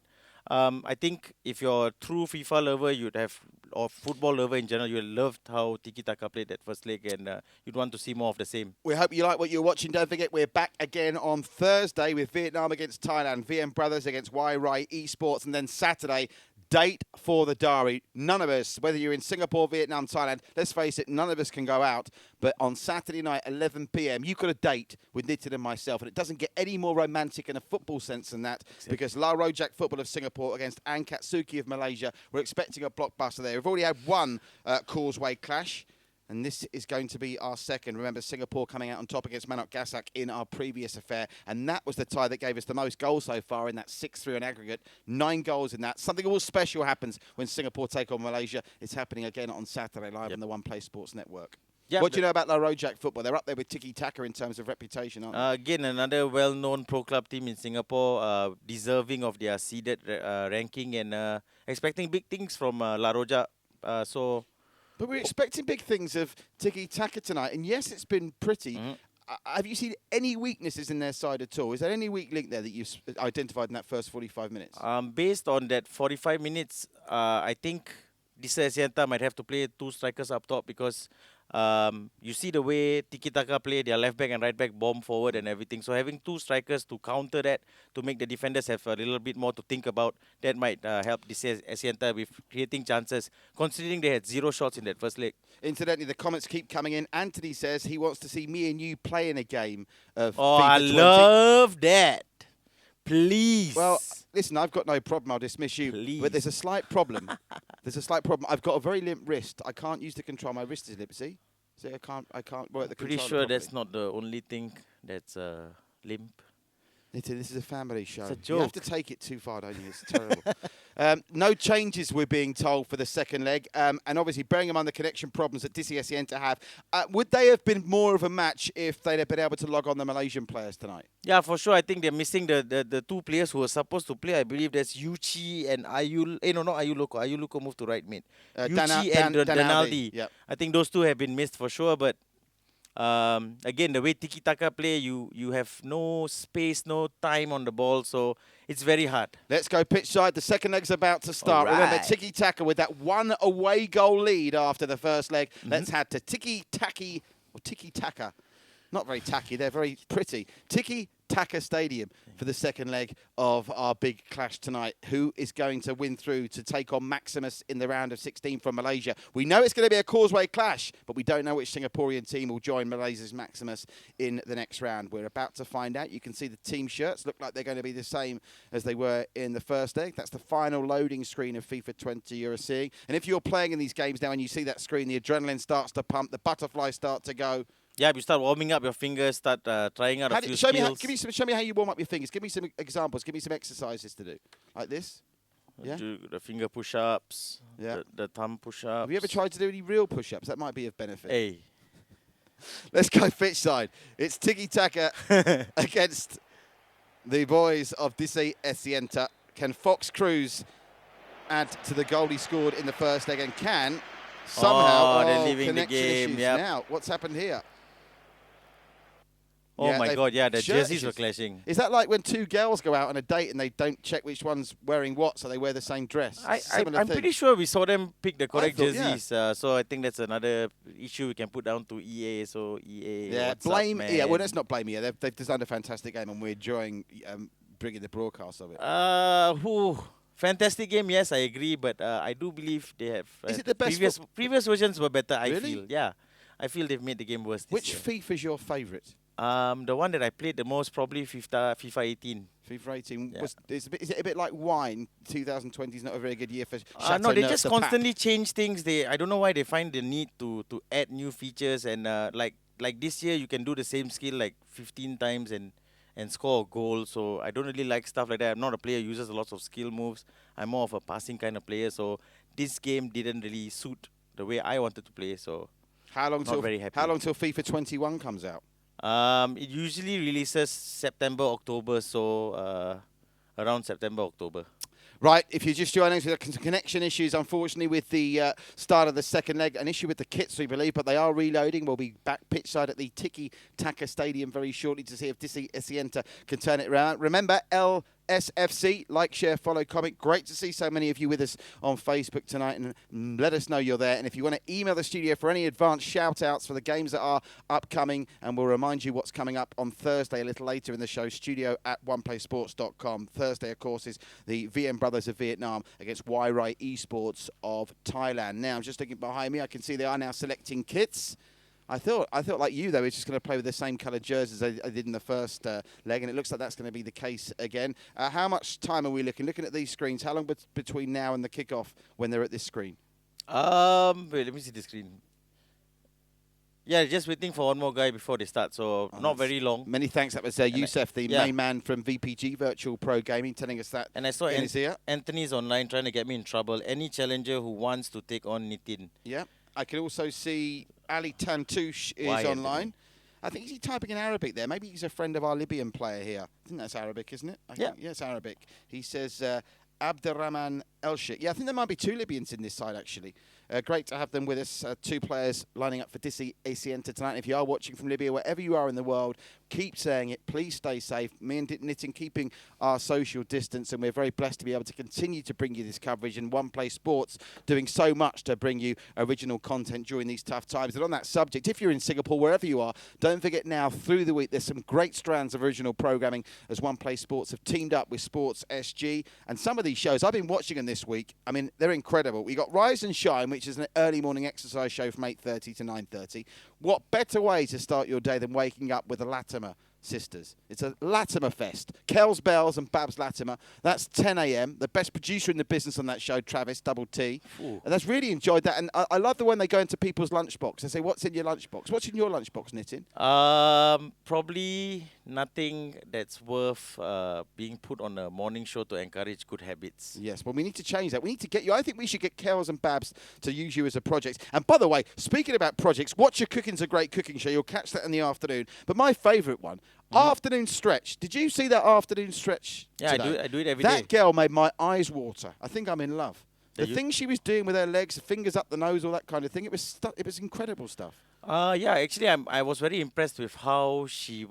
I think if you're a true FIFA lover, you'd have, or football lover in general, you loved how Tiki Taka played that first leg, and you'd want to see more of the same. We hope you like what you're watching. Don't forget, we're back again on Thursday with Vietnam against Thailand, VM Brothers against Rai Esports, and then Saturday, date for the diary. None of us, whether you're in Singapore, Vietnam, Thailand, let's face it, none of us can go out. But on Saturday night, 11 p.m., you've got a date with Nitin and myself. And it doesn't get any more romantic in a football sense than that. Exactly. Because La Rojak Football of Singapore against Ankatsuki of Malaysia. We're expecting a blockbuster there. We've already had one Causeway clash. And this is going to be our second. Remember, Singapore coming out on top against Manok Gasak in our previous affair. And that was the tie that gave us the most goals so far in that 6-3 on aggregate. 9 goals in that. Something all special happens when Singapore take on Malaysia. It's happening again on Saturday live on the One Play Sports Network. Yep. What do you know about La Rojak Football? They're up there with Tiki Taka in terms of reputation, aren't they? Again, another well-known pro club team in Singapore, deserving of their seeded ranking and expecting big things from La Rojak. But we're expecting big things of Tiki Taka tonight. And yes, it's been pretty. Have you seen any weaknesses in their side at all? Is there any weak link there that you've identified in that first 45 minutes? Based on that 45 minutes, I think Dizzy Asienta might have to play 2 strikers up top because you see the way Tiki Taka play, their left back and right back bomb forward and everything. So having 2 strikers to counter that, to make the defenders have a little bit more to think about, that might help Dizzy Asienta with creating chances, considering they had 0 shots in that first leg. Incidentally, the comments keep coming in. Anthony says he wants to see me and you play in a game of FIFA FIFA 20. I love that. Please. Well, listen, I've got no problem. I'll dismiss you. Please. But there's a slight problem. There's a slight problem. I've got a very limp wrist. I can't use the control. My wrist is limp. See, I can't work the controller Pretty sure properly. that's not the only thing that's limp. This is a family show. It's a You have joke. to take it too far, don't you? It's terrible. No changes, we're being told, for the second leg. And obviously, bearing in mind the connection problems that Dizzy Asienta have, would they have been more of a match if they'd have been able to log on the Malaysian players tonight? Yeah, for sure. I think they're missing the 2 players who were supposed to play. I believe that's Yuchi and Ayul. No, not Ayuluko. Ayuluko moved to right mid. Yuchi and Danaldi. Yep. I think those 2 have been missed for sure, but Again, the way Tiki Taka play, you have no space, no time on the ball, so it's very hard. Let's go pitch side. The second leg's about to All start. Remember, right. Tiki Taka with that one away goal lead after the first leg. Let's head to Tiki Taki, or Tiki Taka. Not very tacky, they're very pretty. Tiki Taka Stadium for the second leg of our big clash tonight. Who is going to win through to take on Maximus in the round of 16 from Malaysia? We know it's going to be a causeway clash, but we don't know which Singaporean team will join Malaysia's Maximus in the next round. We're about to find out. You can see the team shirts look like they're going to be the same as they were in the first leg. That's the final loading screen of FIFA 20 you're seeing. And if you're playing in these games now and you see that screen, the adrenaline starts to pump, the butterflies start to go. Yeah, you start warming up your fingers, start trying out a few skills. Show me how you warm up your fingers. Give me some examples. Give me some exercises to do, like this. Yeah. Do the finger push-ups, Yeah. the thumb push-ups. Have you ever tried to do any real push-ups? That might be of benefit. Hey. Let's go pitch side. It's Tiki Taka against the boys of Disi Esienta. Can Fox Cruz add to the goal he scored in the first leg, and can somehow they're leaving the connection game. issues Yep. now? What's happened here? Oh Yeah, my they've- God, yeah, the shirt jerseys were issues. clashing. Is that like when two girls go out on a date and they don't check which one's wearing what, so they wear the same dress? Similar I'm thing. pretty sure we saw them pick the correct thought, yeah. jerseys. So I think that's another issue we can put down to EA. So EA, Yeah, what's up, blame. man? Yeah, well, let's not blame EA. They've designed a fantastic game, and we're enjoying bringing the broadcast of it. Fantastic game, yes, I agree, but I do believe they have. Is it the best previous versions were better? I Really? feel, yeah, I feel they've made the game worse. This Which year. FIFA is your favourite? The one that I played the most probably FIFA 18. FIFA 18. Yeah. Is it a bit like wine? 2020 is not a very good year for No, Chateau they Neuf just de Pape. constantly change things. I don't know why they find the need to add new features and like this year you can do the same skill like 15 times and score a goal. So I don't really like stuff like that. I'm not a player who uses a lot of skill moves. I'm more of a passing kind of player. So this game didn't really suit the way I wanted to play. So How long not till very happy. How long till FIFA 21 comes out? it usually releases September, October. So around September, October. Right, if you're just joining us, with connection issues, unfortunately, with the start of the second leg. An issue with the kits, we believe, but they are reloading. We'll be back pitch side at the Tiki Taka Stadium very shortly to see if Disi Esienta can turn it around. Remember, LSFC, like, share, follow, comment. Great to see so many of you with us on Facebook tonight, and let us know you're there. And if you want to email the studio for any advanced shout-outs for the games that are upcoming, and we'll remind you what's coming up on Thursday a little later in the show, studio@oneplaysports.com. Thursday, of course, is the VM Brothers of Vietnam against Wairai Esports of Thailand. Now, I'm just looking behind me. I can see they are now selecting kits. I thought like you, though, it's just going to play with the same coloured jerseys I did in the first leg, and it looks like that's going to be the case again. How much time are we looking? Looking at these screens, how long between now and the kickoff when they're at this screen? Wait, let me see the screen. Yeah, just waiting for one more guy before they start, so not very long. Many thanks. That was Youssef, the main man from VPG, Virtual Pro Gaming, telling us that. And I saw in his ear. Anthony's online trying to get me in trouble. Any challenger who wants to take on Nitin. Yeah. I can also see Ali Tantouche is Why, online. Anthony? I think he's typing in Arabic there. Maybe he's a friend of our Libyan player here. I think that's Arabic, isn't it? Yeah. Yeah, it's Arabic. He says Abderrahman Elshik. Yeah, I think there might be two Libyans in this side, actually. Great to have them with us. Two players lining up for Disi Esienta tonight. If you are watching from Libya, wherever you are in the world, keep saying it. Please stay safe. Me and Nitin keeping our social distance, and we're very blessed to be able to continue to bring you this coverage. And One Play Sports doing so much to bring you original content during these tough times. And on that subject, if you're in Singapore, wherever you are, don't forget now through the week there's some great strands of original programming as One Play Sports have teamed up with Sports SG. And some of these shows I've been watching them this week. I mean, they're incredible. We got Rise and Shine, which is an early morning exercise show from 8:30 to 9:30. What better way to start your day than waking up with the Latimer sisters? It's a Latimer fest. Kels Bells and Babs Latimer. That's 10 a.m. The best producer in the business on that show, Travis, Double T. Ooh. And that's really enjoyed that. And I love the when they go into people's lunchbox. They say, what's in your lunchbox? What's in your lunchbox, Nitin? Probably nothing that's worth being put on a morning show to encourage good habits. Yes, well, we need to change that. We need to get you. I think we should get Kels and Babs to use you as a project. And by the way, speaking about projects, Watch Your Cooking's a great cooking show. You'll catch that in the afternoon. But my favourite one, afternoon stretch. Did you see that afternoon stretch? Yeah, today? I do it every day. That girl made my eyes water. I think I'm in love. The things she was doing with her legs, fingers up the nose, all that kind of thing, it was incredible stuff. Yeah, actually, I was very impressed with how she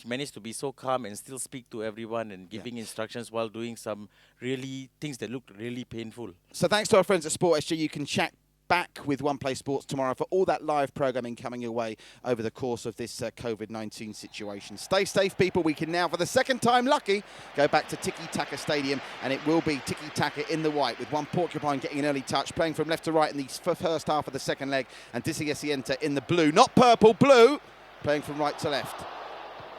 managed to be so calm and still speak to everyone and giving instructions while doing some really things that looked really painful. So thanks to our friends at Sport SG, you can chat back with One Play Sports tomorrow for all that live programming coming your way over the course of this COVID-19 situation. Stay safe, people. We can now, for the second time lucky, go back to Tiki Taka Stadium, and it will be Tiki Taka in the white, with one Porcupine getting an early touch, playing from left to right in the first half of the second leg, and Dizzy Asienta in the blue, not purple, blue, playing from right to left.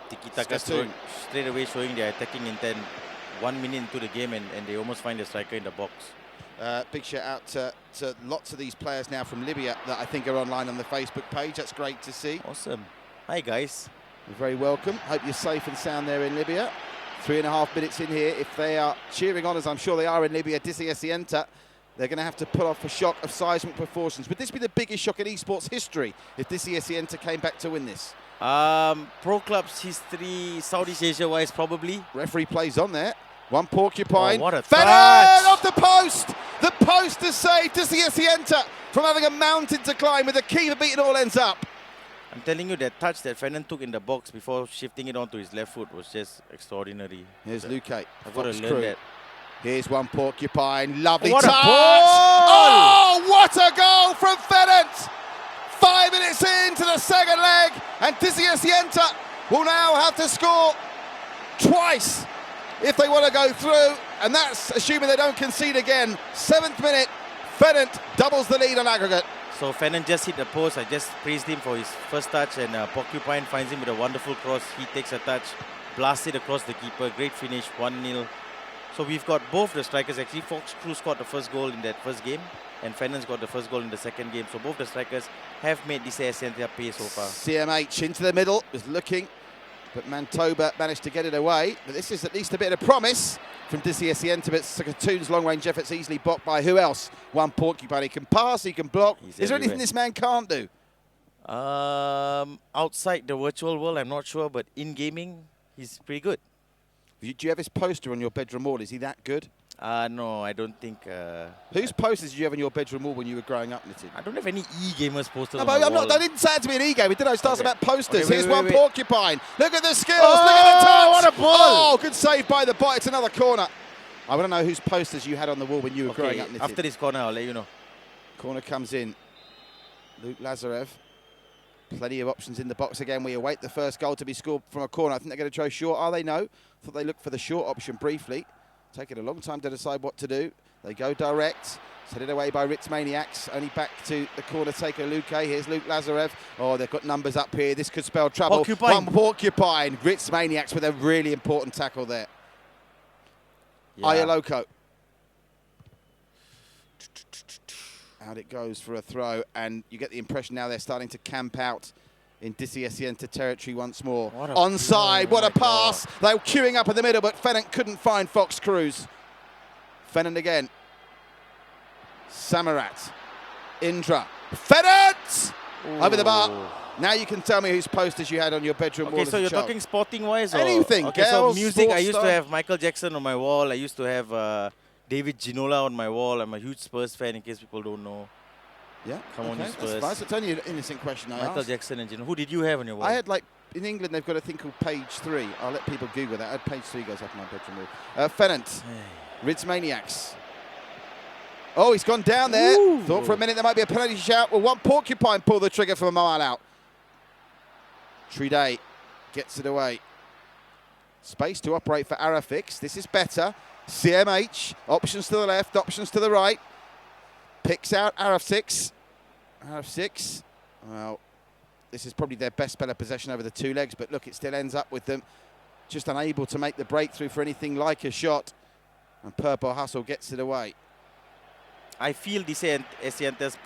Tiki Taka straight away showing their attacking intent 1 minute into the game, and they almost find the striker in the box. Big shout out to lots of these players now from Libya that I think are online on the Facebook page. That's great to see. Awesome. Hi, guys. You're very welcome. Hope you're safe and sound there in Libya. 3.5 minutes in here. If they are cheering on, as I'm sure they are in Libya, Dizzy Asienta, they're going to have to pull off a shock of seismic proportions. Would this be the biggest shock in esports history if Dizzy Asienta came back to win this? Pro clubs history, Southeast Asia-wise, probably. Referee plays on there. One Porcupine. Oh, what a Fennon touch! off the post! The post has saved Dizzy Asienta from having a mountain to climb with the keeper beating all ends up. I'm telling you, that touch that Fennon took in the box before shifting it onto his left foot was just extraordinary. Here's Luque. I've got to learn that. Here's one Porcupine. Lovely what touch! A ball! Oh, what a goal from Fennon! 5 minutes into the second leg, and Dizzy Asienta will now have to score twice if they want to go through, and that's assuming they don't concede again. 7th minute, Fennon doubles the lead on aggregate. So Fennon just hit the post. I just praised him for his first touch, and Porcupine finds him with a wonderful cross. He takes a touch, blasts it across the keeper. Great finish, 1-0. So we've got both the strikers. Actually, Fox Crew scored the first goal in that first game, and Fennon's got the first goal in the second game. So both the strikers have made this Asienta pay so far. CMH into the middle, was looking, but Mantoba managed to get it away. But this is at least a bit of promise from Dizzy Asienta, but Sakatoon's long-range efforts easily blocked by who else? One Porcupine. He can pass, he can block. Is there anything this man can't do? Outside the virtual world, I'm not sure, but in gaming, he's pretty good. Do you have his poster on your bedroom wall? Is he that good? No, I don't think. Whose posters did you have on your bedroom wall when you were growing up, Nitin? I don't have any e-gamers posters. No, but I didn't say it to be an e-gamer, did I? It starts about posters. Okay, Here's wait, one wait. Porcupine. Look at the skills. Look at the touch. What a ball. Oh, good save by the bot. It's another corner. I want to know whose posters you had on the wall when you were growing up, Nitin. After this corner, I'll let you know. Corner comes in. Luke Lazarev. Plenty of options in the box again. We await the first goal to be scored from a corner. I think they're going to try short. Are they? No. Thought they looked for the short option briefly. Taking a long time to decide what to do. They go direct. Set it away by Ritz Maniacs. Only back to the corner taker, Luque. Here's Luke Lazarev. Oh, they've got numbers up here. This could spell trouble. Porcupine. One Porcupine. Ritz Maniacs with a really important tackle there. Ayaloko. Out it goes for a throw, and you get the impression now they're starting to camp out in Dizzy Asienta territory once more. Onside, what a pass. They were queuing up in the middle, but Fennon couldn't find Fox Cruz. Fennon again. Samarat. Indra. Fennon! Over the bar. Now you can tell me whose posters you had on your bedroom wall. Okay, so you're talking sporting-wise? Anything. Okay, so Girls, music, I used sports to have Michael Jackson on my wall. I used to have David Ginola on my wall. I'm a huge Spurs fan, in case people don't know. Yeah, Come on, you Spurs. That's fine. So it's only an innocent question I Michael asked. Jackson and Ginola. Who did you have on your wall? I had, like, in England, they've got a thing called page 3. I'll let people Google that. I had page 3 goes up in my bedroom wall. Fennant. Ritz Maniacs. Oh, he's gone down there. Ooh. Thought for a minute there might be a penalty shout. Well, one Porcupine pull the trigger for a mile out. Truday gets it away. Space to operate for Arafix. This is better. CMH. Options to the left, options to the right. Picks out Arafix. Arafix. Well, this is probably their best spell of possession over the two legs, but look, it still ends up with them just unable to make the breakthrough for anything like a shot. And Purple Hustle gets it away. I feel this Asienta's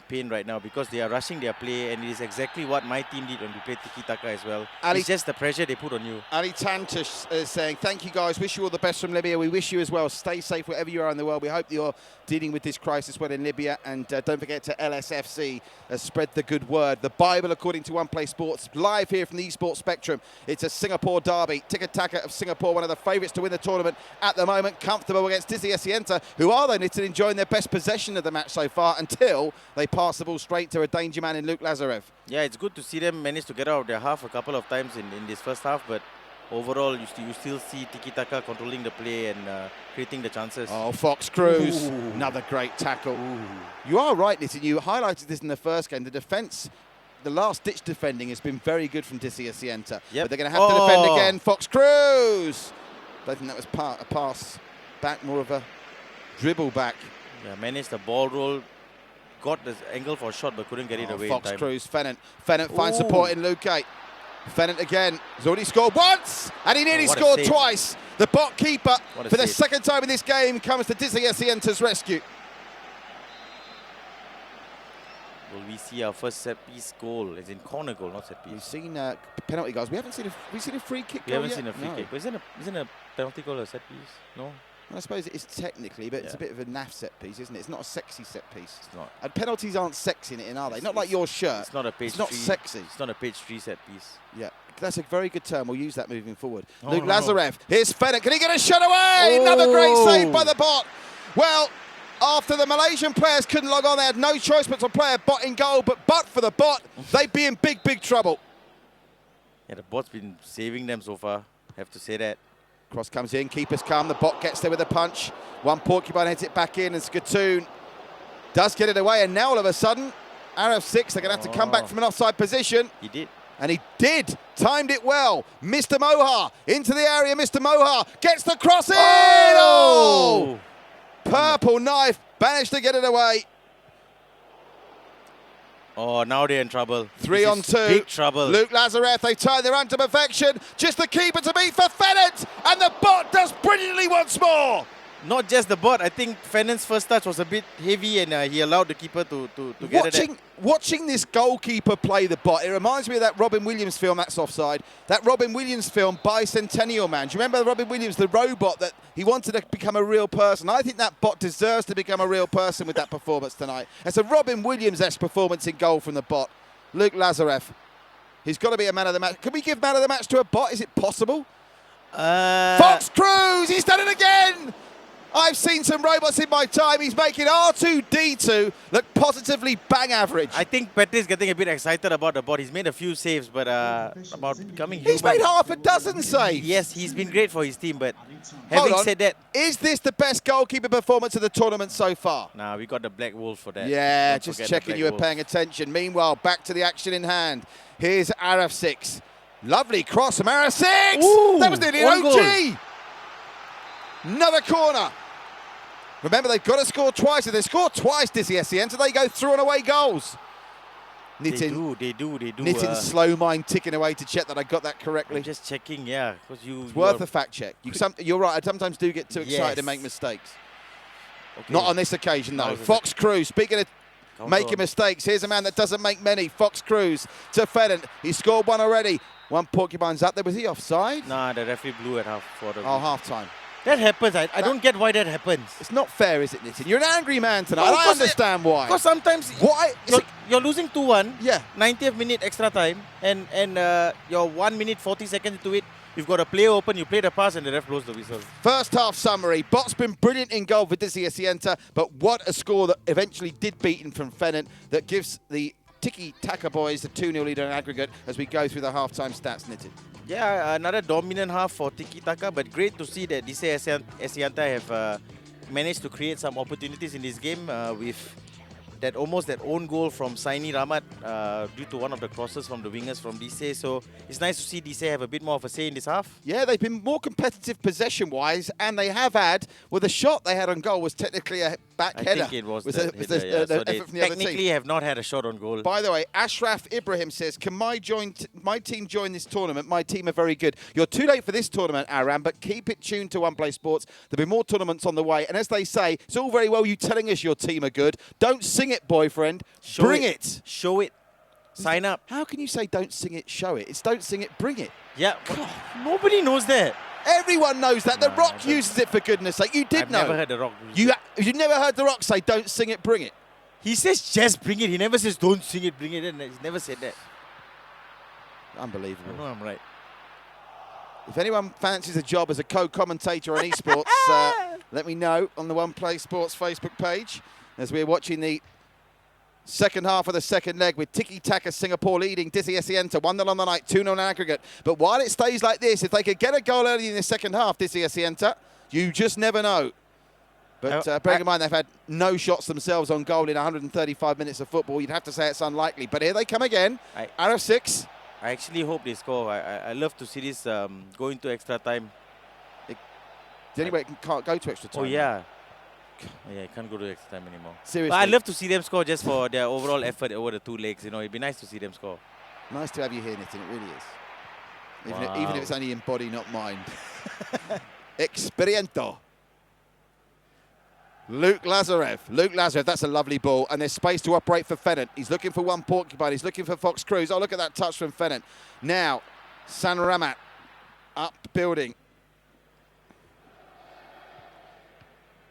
pain right now because they are rushing their play, and it is exactly what my team did when we played Tiki Taka as well. It's just the pressure they put on you. Ali Tantush is saying, thank you guys, wish you all the best from Libya. We wish you as well. Stay safe wherever you are in the world. We hope you're dealing with this crisis well in Libya, and don't forget to LSFC, spread the good word. The Bible according to One Play Sports, live here from the eSports Spectrum. It's a Singapore derby. Tiki Taka of Singapore, one of the favourites to win the tournament at the moment, comfortable against Dizzy Asienta, who are then enjoying their best position possession of the match so far until they pass the ball straight to a danger man in Luke Lazarev. Yeah, it's good to see them manage to get out of their half a couple of times in this first half, but overall, you still see tiki-taka controlling the play and creating the chances. Oh, Fox Cruz, another great tackle. Ooh. You are right, Nitin. You highlighted this in the first game. The defence, the last-ditch defending has been very good from Dizzy Asienta. Yep. But they're going to have to defend again. Fox Cruz! I don't think that was a pass back, more of a dribble back. Yeah, managed the ball roll, got the angle for a shot but couldn't get it away Fox in time. Cruz, Fennant finds support in Luke. Fennant again, has already scored once, and he nearly scored twice. The bot keeper, for the second time in this game, comes to Dizzy Asienta's rescue. Will we see our first set-piece goal? As in corner goal, not set-piece. We've seen penalty goals. We haven't seen a free kick We goal haven't yet? seen a free kick. But isn't a penalty goal a set-piece? No? I suppose it is technically, but it's a bit of a naff set piece, isn't it? It's not a sexy set piece. It's not. And penalties aren't sexy in it, are they? Not like your shirt. It's not a page It's not three. sexy. It's not a page 3 set-piece. Yeah, that's a very good term. We'll use that moving forward. Oh, Luke no. Lazarev. Here's Fennant. Can he get a shot away? Another great save by the bot. Well, after the Malaysian players couldn't log on, they had no choice but to play a bot in goal. But for the bot, they'd be in big, big trouble. Yeah, the bot's been saving them so far. Have to say that. Cross comes in, keeper's calm, the bot gets there with a punch. One Porcupine heads it back in, and Skatoon does get it away, and now all of a sudden, RF6, they're going to have to come back from an offside position. He did. And he did, timed it well. Mr. Mohar into the area, Mr. Mohar gets the cross in! Oh! Purple knife, managed to get it away. Oh, now they're in trouble. 3 on 2. Big trouble. Luke Lazarev, they turn their run to perfection. Just the keeper to beat for Fennant. And the bot does brilliantly once more. Not just the bot. I think Fennant's first touch was a bit heavy and he allowed the keeper to get it. Watching this goalkeeper play the bot, it reminds me of that Robin Williams film, that's offside. That Robin Williams film, Bicentennial Man. Do you remember Robin Williams, the robot that he wanted to become a real person? I think that bot deserves to become a real person with that performance tonight. It's a Robin Williams-esque performance in goal from the bot. Luke Lazarev, he's got to be a man of the match. Can we give man of the match to a bot? Is it possible? Fox Cruz, he's done it again! I've seen some robots in my time. He's making R2-D2 look positively bang average. I think Patrick's getting a bit excited about the bot. He's made a few saves, but about becoming human. He's made half a dozen saves. Yes, he's been great for his team, but having said that... Is this the best goalkeeper performance of the tournament so far? Nah, we got the Black Wolf for that. Yeah, just checking you were paying attention. Meanwhile, back to the action in hand. Here's RF6. Lovely cross from RF6. Ooh, that was nearly an OG. Another corner. Remember, they've got to score twice. If they score twice, Dizzy Asienta, they go through and away goals. Nitin, They do. Nitin's slow mind ticking away to check that I got that correctly. I'm just checking, yeah. It's worth a fact check. You're right, I sometimes do get too excited and make mistakes. Okay. Not on this occasion, though. Fox Cruz, speaking of making mistakes, here's a man that doesn't make many. Fox Cruz to Fennant. He scored one already. One Porcupine's up there. Was he offside? Nah, the referee blew at half for the... Oh, half-time. That happens. I don't get why that happens. It's not fair, is it, Nitin? You're an angry man tonight. I understand why. Because sometimes you're losing 2-1. Yeah. 90th minute extra time, and you're 1 minute 40 seconds into it. You've got a play open. You play the pass, and the ref blows the whistle. First half summary. Bot's been brilliant in goal for Dizzy Asienta, but what a score that eventually did beat him from Fennant that gives the Tiki-Taka boys the 2-0 lead on aggregate as we go through the half-time stats, Nitin. Yeah, another dominant half for Tiki-Taka, but great to see that Dizzy Asienta have managed to create some opportunities in this game with that own goal from Saini Rahmat due to one of the crosses from the wingers from DC. So it's nice to see DC have a bit more of a say in this half. Yeah, they've been more competitive possession-wise, and they have had, well, the shot they had on goal was technically a back header. I think it was the header, yeah. So they effort from the other technically team. have not had a shot on goal. By the way, Ashraf Ibrahim says, can my team join this tournament? My team are very good. You're too late for this tournament, Aram, but keep it tuned to One Play Sports. There'll be more tournaments on the way. And as they say, it's all very well you telling us your team are good. Don't sing it, boyfriend. Bring it. Show it. Sign up. How can you say don't sing it, show it? It's don't sing it, bring it. Yeah, nobody knows that. Everyone knows that. The Rock uses it, for goodness sake. You did know. I've never heard The Rock use it. You never heard The Rock say don't sing it, bring it. He says just bring it. He never says don't sing it, bring it. He's never said that. Unbelievable. I know I'm right. If anyone fancies a job as a co-commentator on esports, let me know on the One Play Sports Facebook page. as we're watching the second half of the second leg with Tiki Taka Singapore leading Dizzy Asienta 1-0 on the night, 2-0 in aggregate. But while it stays like this, if they could get a goal early in the second half, Dizzy Asienta, you just never know. But bearing in mind they've had no shots themselves on goal in 135 minutes of football, you'd have to say it's unlikely. But here they come again, out of 6. I actually hope they score. I love to see this go into extra time. The only way it can't go to extra time. Oh, yeah. Yeah, it can't go to extra time anymore. Seriously. But I love to see them score just for their overall effort over the 2 legs. You know, it'd be nice to see them score. Nice to have you here, Nitin. It really is. Wow. Even if it's only in body, not mind. Experiento. Luke Lazarev, that's a lovely ball, and there's space to operate for Fennant. He's looking for one Porcupine, he's looking for Fox Cruz. Oh, look at that touch from Fennant. Now, San Ramat up building.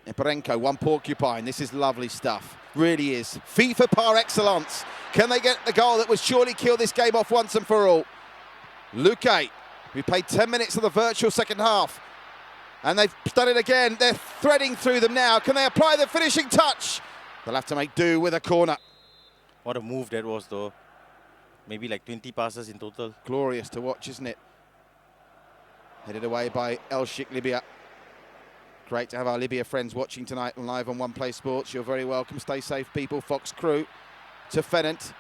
Iparenko, one Porcupine. This is lovely stuff. Really is. FIFA par excellence. Can they get the goal that would surely kill this game off once and for all? Luque, we played 10 minutes of the virtual second half. And they've done it again. They're threading through them now. Can they apply the finishing touch? They'll have to make do with a corner. What a move that was, though. Maybe like 20 passes in total. Glorious to watch, isn't it? Headed away by El Sheikh Libya. Great to have our Libya friends watching tonight live on One Play Sports. You're very welcome. Stay safe, people. Fox Crew to Fennant.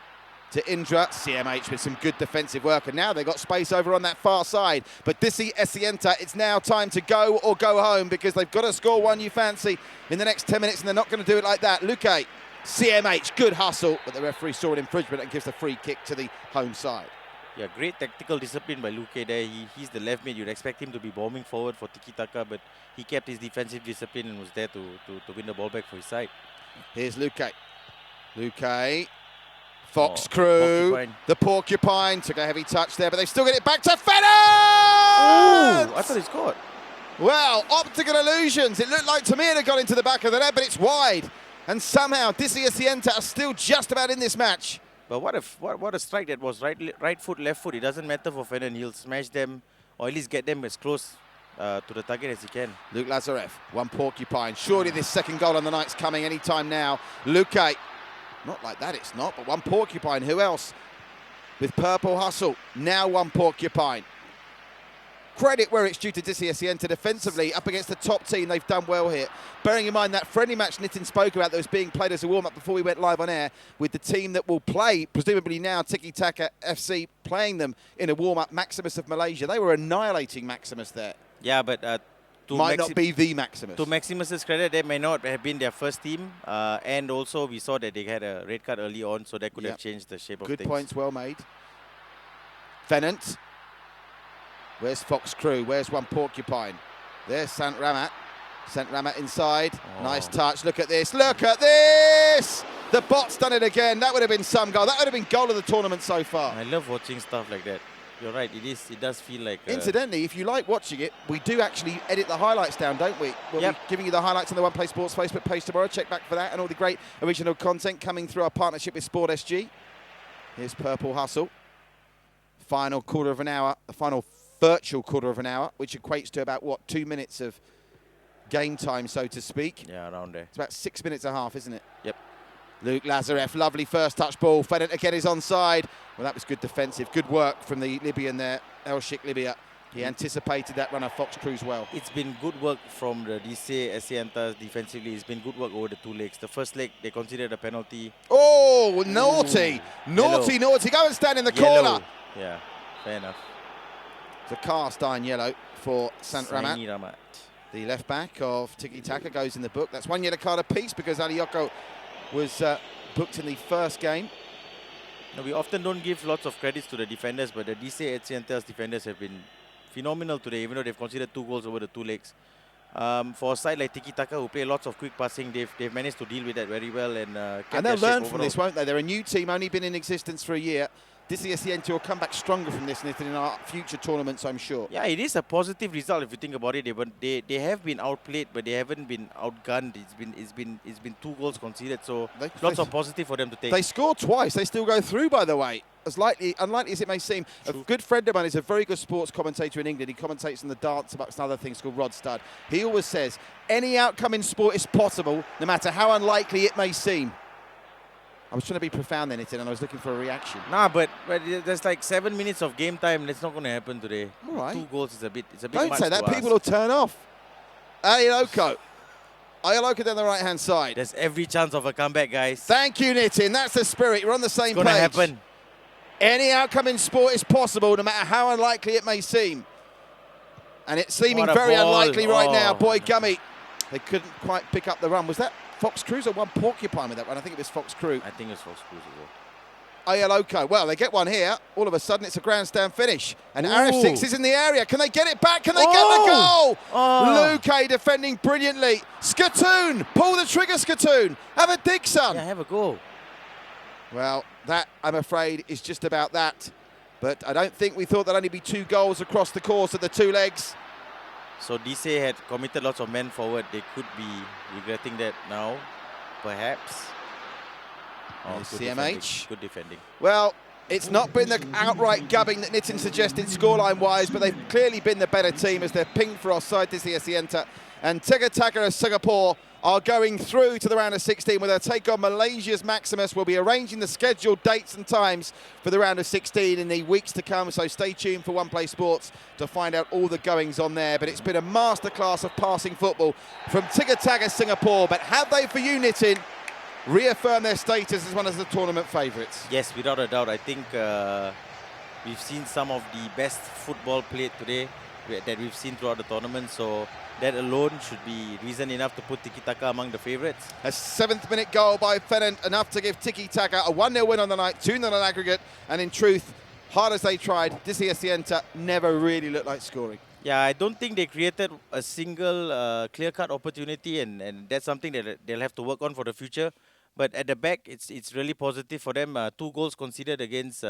To Indra, CMH with some good defensive work. And now they've got space over on that far side. But Dizzy Asienta, it's now time to go or go home because they've got to score one you fancy in the next 10 minutes, and they're not going to do it like that. Luque, CMH, good hustle, but the referee saw an infringement and gives the free kick to the home side. Yeah, great tactical discipline by Luque there. He's the left mid. You'd expect him to be bombing forward for tiki-taka, but he kept his defensive discipline and was there to win the ball back for his side. Here's Luque. Luque. Fox Crew, Porcupine. The Porcupine, took a heavy touch there, but they still get it back to Fennant! Oh, I thought he scored. Well, optical illusions. It looked like to me it had gone into the back of the net, but it's wide. And somehow, Dizzy Asienta are still just about in this match. But what a strike that was. Right foot, left foot. It doesn't matter for Fennant. He'll smash them, or at least get them as close to the target as he can. Luke Lazarev, one Porcupine. Surely this second goal on the night's coming any time now. Luque. Not like that, it's not, but one Porcupine. Who else? With Purple Hustle, now one Porcupine. Credit where it's due to Dizzy Asienta defensively up against the top team. They've done well here. Bearing in mind that friendly match Nitin spoke about that was being played as a warm-up before we went live on air with the team that will play, presumably now, Tiki Taka FC, playing them in a warm-up, Maximus of Malaysia. They were annihilating Maximus there. Yeah, but might not be the Maximus. To Maximus's credit, they may not have been their first team. And also, we saw that they had a red card early on, so that could have changed the shape of things. Good points, well made. Fennant. Where's Fox Crew? Where's one Porcupine? There's Sant Ramat. Sant Ramat inside. Oh. Nice touch. Look at this. Look at this! The bot's done it again. That would have been some goal. That would have been goal of the tournament so far. I love watching stuff like that. You're right, it does feel like... Incidentally, if you like watching it, we do actually edit the highlights down, don't we? We'll be giving you the highlights on the One Play Sports Facebook page tomorrow. Check back for that and all the great original content coming through our partnership with Sport SG. Here's Purple Hustle. Final quarter of an hour, the final virtual quarter of an hour, which equates to about, 2 minutes of game time, so to speak. Yeah, around there. It's about 6 minutes and a half, isn't it? Yep. Luke Lazarev, lovely first touch ball. Fennant again is onside. Well, that was good defensive. Good work from the Libyan there, El Sheikh Libya. He anticipated that runner, Fox Cruz, well. It's been good work from the Dizzy Asienta defensively. It's been good work over the 2 legs. The first leg, they considered a penalty. Oh, naughty. Ooh. Naughty, Yellow. naughty. Go and stand in the Yellow. corner. Yeah, fair enough. It's a cast iron yellow for Sant Ramat. Ramat. The left back of Tiki Taka goes in the book. That's 1 yellow card apiece because Alioko was booked in the first game. No, we often don't give lots of credits to the defenders, but the Dizzy Asienta's defenders have been phenomenal today, even though they've conceded 2 goals over the 2 legs. For a side like Tiki Taka, who play lots of quick passing, they've managed to deal with that very well. And they'll learn from this, won't they? They're a new team, only been in existence for a year. Dizzy Asienta will come back stronger from this in our future tournaments, I'm sure. Yeah, it is a positive result if you think about it. They have been outplayed, but they haven't been outgunned. It's been 2 goals conceded, so lots of positive for them to take. They score twice. They still go through, by the way. unlikely as it may seem, a good friend of mine is a very good sports commentator in England. He commentates on the dance amongst other things called Rod Studd. He always says, any outcome in sport is possible, no matter how unlikely it may seem. I was trying to be profound then, and I was looking for a reaction. Nah, but there's like 7 minutes of game time. That's not going to happen today. All right. 2 goals is a bit. It's a bit Don't much say that. to People ask. will turn off. Ayaloko down the right-hand side. There's every chance of a comeback, guys. Thank you, Nitin. That's the spirit. We're on the same It's going to page. happen. Any outcome in sport is possible, no matter how unlikely it may seem. And it's seeming What a very ball. unlikely right now. Oh. Boy, Gummy. They couldn't quite pick up the run. Was that Fox Cruz or one Porcupine with that run? I think it was Fox Crew. I think it's Fox Cruz as well. Ayaloko. Well, they get one here. All of a sudden, it's a grandstand finish. And Ooh. RF6 is in the area. Can they get it back? Can they get the Oh. goal? Oh. Luque defending brilliantly. Skatoon. Pull the trigger, Skatoon. Have a dig, son. Yeah, have a go. Well, that, I'm afraid, is just about that. But I don't think we thought there'd only be 2 goals across the course of the 2 legs. So DC had committed lots of men forward. They could be regretting that now, perhaps. Oh, good CMH. defending. Good defending. Well, it's not been the outright gubbing that Nitin suggested scoreline-wise, but they've clearly been the better team as they're pinged for offside this Sienta. And Tikitaka of Singapore are going through to the round of 16 where they'll take on Malaysia's Maximus. We'll be arranging the scheduled dates and times for the round of 16 in the weeks to come, so stay tuned for One Play Sports to find out all the goings on there. But it's been a masterclass of passing football from Tikitaka Singapore. But have they, for you, Nitin, reaffirm their status as one of the tournament favourites? Yes, without a doubt. I think we've seen some of the best football played today that we've seen throughout the tournament. So that alone should be reason enough to put Tiki-Taka among the favourites. A 7th-minute goal by Fennant, enough to give Tiki-Taka a 1-0 win on the night, 2-0 on aggregate. And in truth, hard as they tried, Sienta never really looked like scoring. Yeah, I don't think they created a single clear-cut opportunity, and that's something that they'll have to work on for the future. But at the back, it's really positive for them. 2 goals conceded against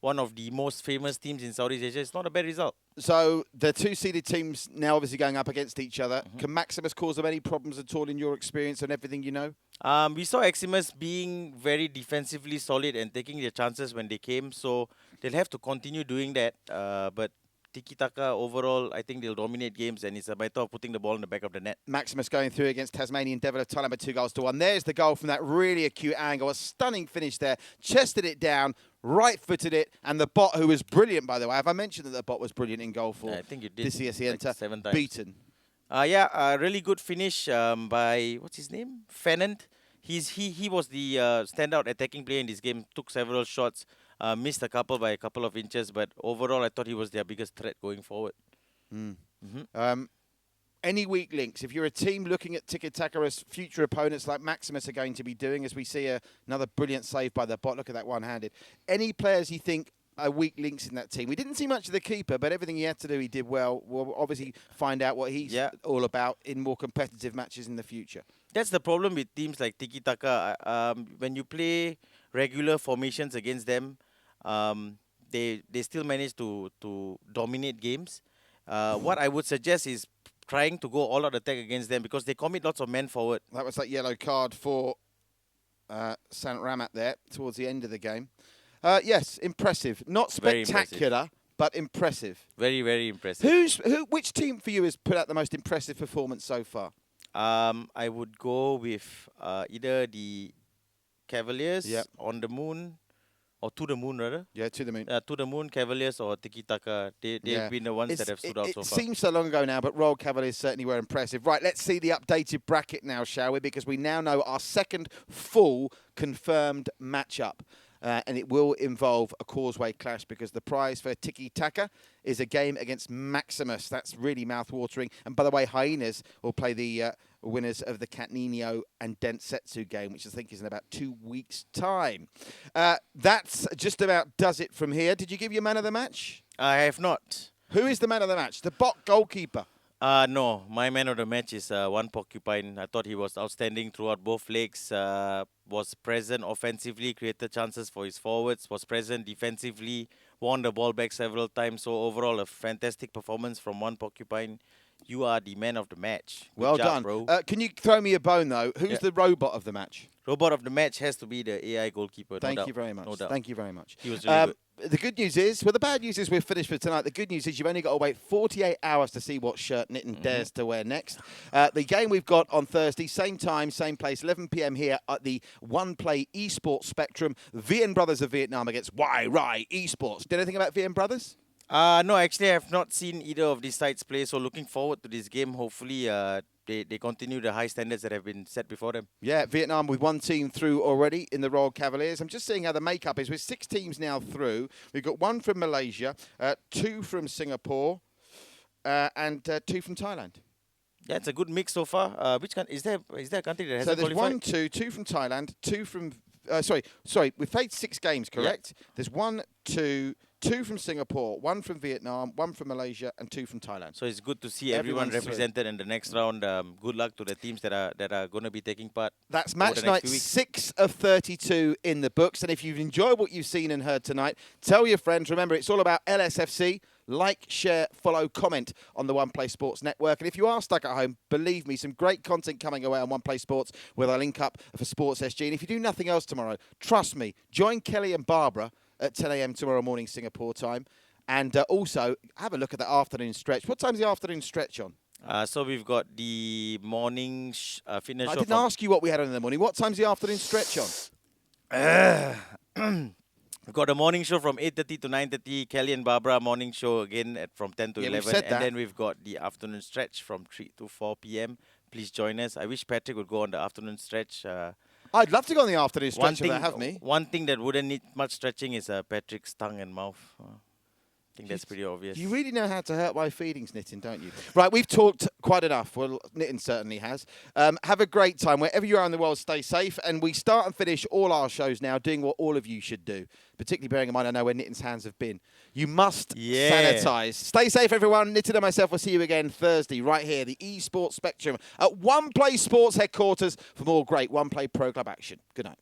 one of the most famous teams in Southeast Asia. It's not a bad result. So the 2-seeded teams now obviously going up against each other. Can Maximus cause them any problems at all in your experience and everything you know? We saw Maximus being very defensively solid and taking their chances when they came. So they'll have to continue doing that. But Tiki-Taka overall, I think they'll dominate games, and it's a matter of putting the ball in the back of the net. Maximus going through against Tasmanian Devil of Thailand by 2-1. There's the goal from that really acute angle. A stunning finish there. Chested it down, right-footed it, and the bot, who was brilliant, by the way. Have I mentioned that the bot was brilliant in goal for I think you did. this year's Like 7 times. beaten? Yeah, a really good finish by, what's his name? Fennant. He was the standout attacking player in this game. Took several shots. Missed a couple by a couple of inches, but overall I thought he was their biggest threat going forward. Any weak links? If you're a team looking at Tiki-Taka as future opponents like Maximus are going to be doing, as we see another brilliant save by the bot, look at that one-handed. Any players you think are weak links in that team? We didn't see much of the keeper, but everything he had to do, he did well. We'll obviously find out what he's all about in more competitive matches in the future. That's the problem with teams like Tiki-Taka. When you play regular formations against them, they still manage to dominate games. What I would suggest is trying to go all-out attack against them because they commit lots of men forward. That was that yellow card for Sant Ramat there towards the end of the game. Yes, impressive. Not Very spectacular, but impressive. Very, very impressive. Which team for you has put out the most impressive performance so far? I would go with either the Cavaliers on the moon, or to the moon rather. Yeah, to the moon. To the moon, Cavaliers or Tiki-Taka. They've been the ones that have stood out so far. It seems so long ago now, but Royal Cavaliers certainly were impressive. Right, let's see the updated bracket now, shall we? Because we now know our second full confirmed matchup. And it will involve a causeway clash because the prize for Tiki-Taka is a game against Maximus. That's really mouth-watering. And by the way, Hyenas will play the winners of the Katnino and Densetsu game, which I think is in about 2 weeks' time. That's just about does it from here. Did you give your man of the match? I have not. Who is the man of the match? The bot goalkeeper. No, my man of the match is one Porcupine. I thought he was outstanding throughout both legs. Was present offensively, created chances for his forwards, was present defensively, won the ball back several times. So overall, a fantastic performance from one Porcupine. You are the man of the match. Good Well job, done. bro. Can you throw me a bone, though? Who's Yeah. the robot of the match? Robot of the match has to be the AI goalkeeper. Thank no you doubt. very much. No doubt. Thank you very much. He was really good. The good news is, well, the bad news is we're finished for tonight. The good news is you've only got to wait 48 hours to see what shirt Nitin dares to wear next. The game we've got on Thursday, same time, same place, 11 p.m. here at the One Play Esports Spectrum. VN Brothers of Vietnam against Y Rai Esports. Did anything about VN Brothers? No, actually, I have not seen either of these sides play, so looking forward to this game. Hopefully, they continue the high standards that have been set before them. Yeah, Vietnam with one team through already in the Royal Cavaliers. I'm just seeing how the makeup is. With 6 teams now through. We've got 1 from Malaysia, 2 from Singapore, and 2 from Thailand. Yeah, it's a good mix so far. Which country is there a country that So hasn't there's qualified? 2 from Thailand, 2 from... sorry, we've played 6 games, correct? Yeah. There's 1, 2 from Singapore, 1 from Vietnam, 1 from Malaysia, and 2 from Thailand. So it's good to see everyone Everyone's represented in the next round. Good luck to the teams that are going to be taking part. That's over match the next night few weeks. 6 of 32 in the books. And if you've enjoyed what you've seen and heard tonight, tell your friends. Remember, it's all about LSFC. Like, share, follow, comment on the One Play Sports Network. And if you are stuck at home, believe me, some great content coming away on One Play Sports with our link up for Sports SG. And if you do nothing else tomorrow, trust me, join Kelly and Barbara at 10 a.m. tomorrow morning, Singapore time. And also, have a look at the afternoon stretch. What time's the afternoon stretch on? So we've got the morning fitness I show. didn't ask you what we had on in the morning. What time's the afternoon stretch on? We've got a morning show from 8:30 to 9:30. Kelly and Barbara morning show again from 10 to Yeah, we've 11. said And that. then we've got the afternoon stretch from 3 to 4 p.m. Please join us. I wish Patrick would go on the afternoon stretch. I'd love to go on the afternoon stretch if they have me. One thing that wouldn't need much stretching is Patrick's tongue and mouth. I think that's pretty obvious. You really know how to hurt my feelings, Nitin, don't you? Right, we've talked quite enough. Well, Nitin certainly has. Have a great time. Wherever you are in the world, stay safe. And we start and finish all our shows now doing what all of you should do, particularly bearing in mind I know where Nitin's hands have been. You must sanitize. Stay safe, everyone. Nitin and myself will see you again Thursday right here, the eSports Spectrum at One Play Sports headquarters for more great One Play Pro Club action. Good night.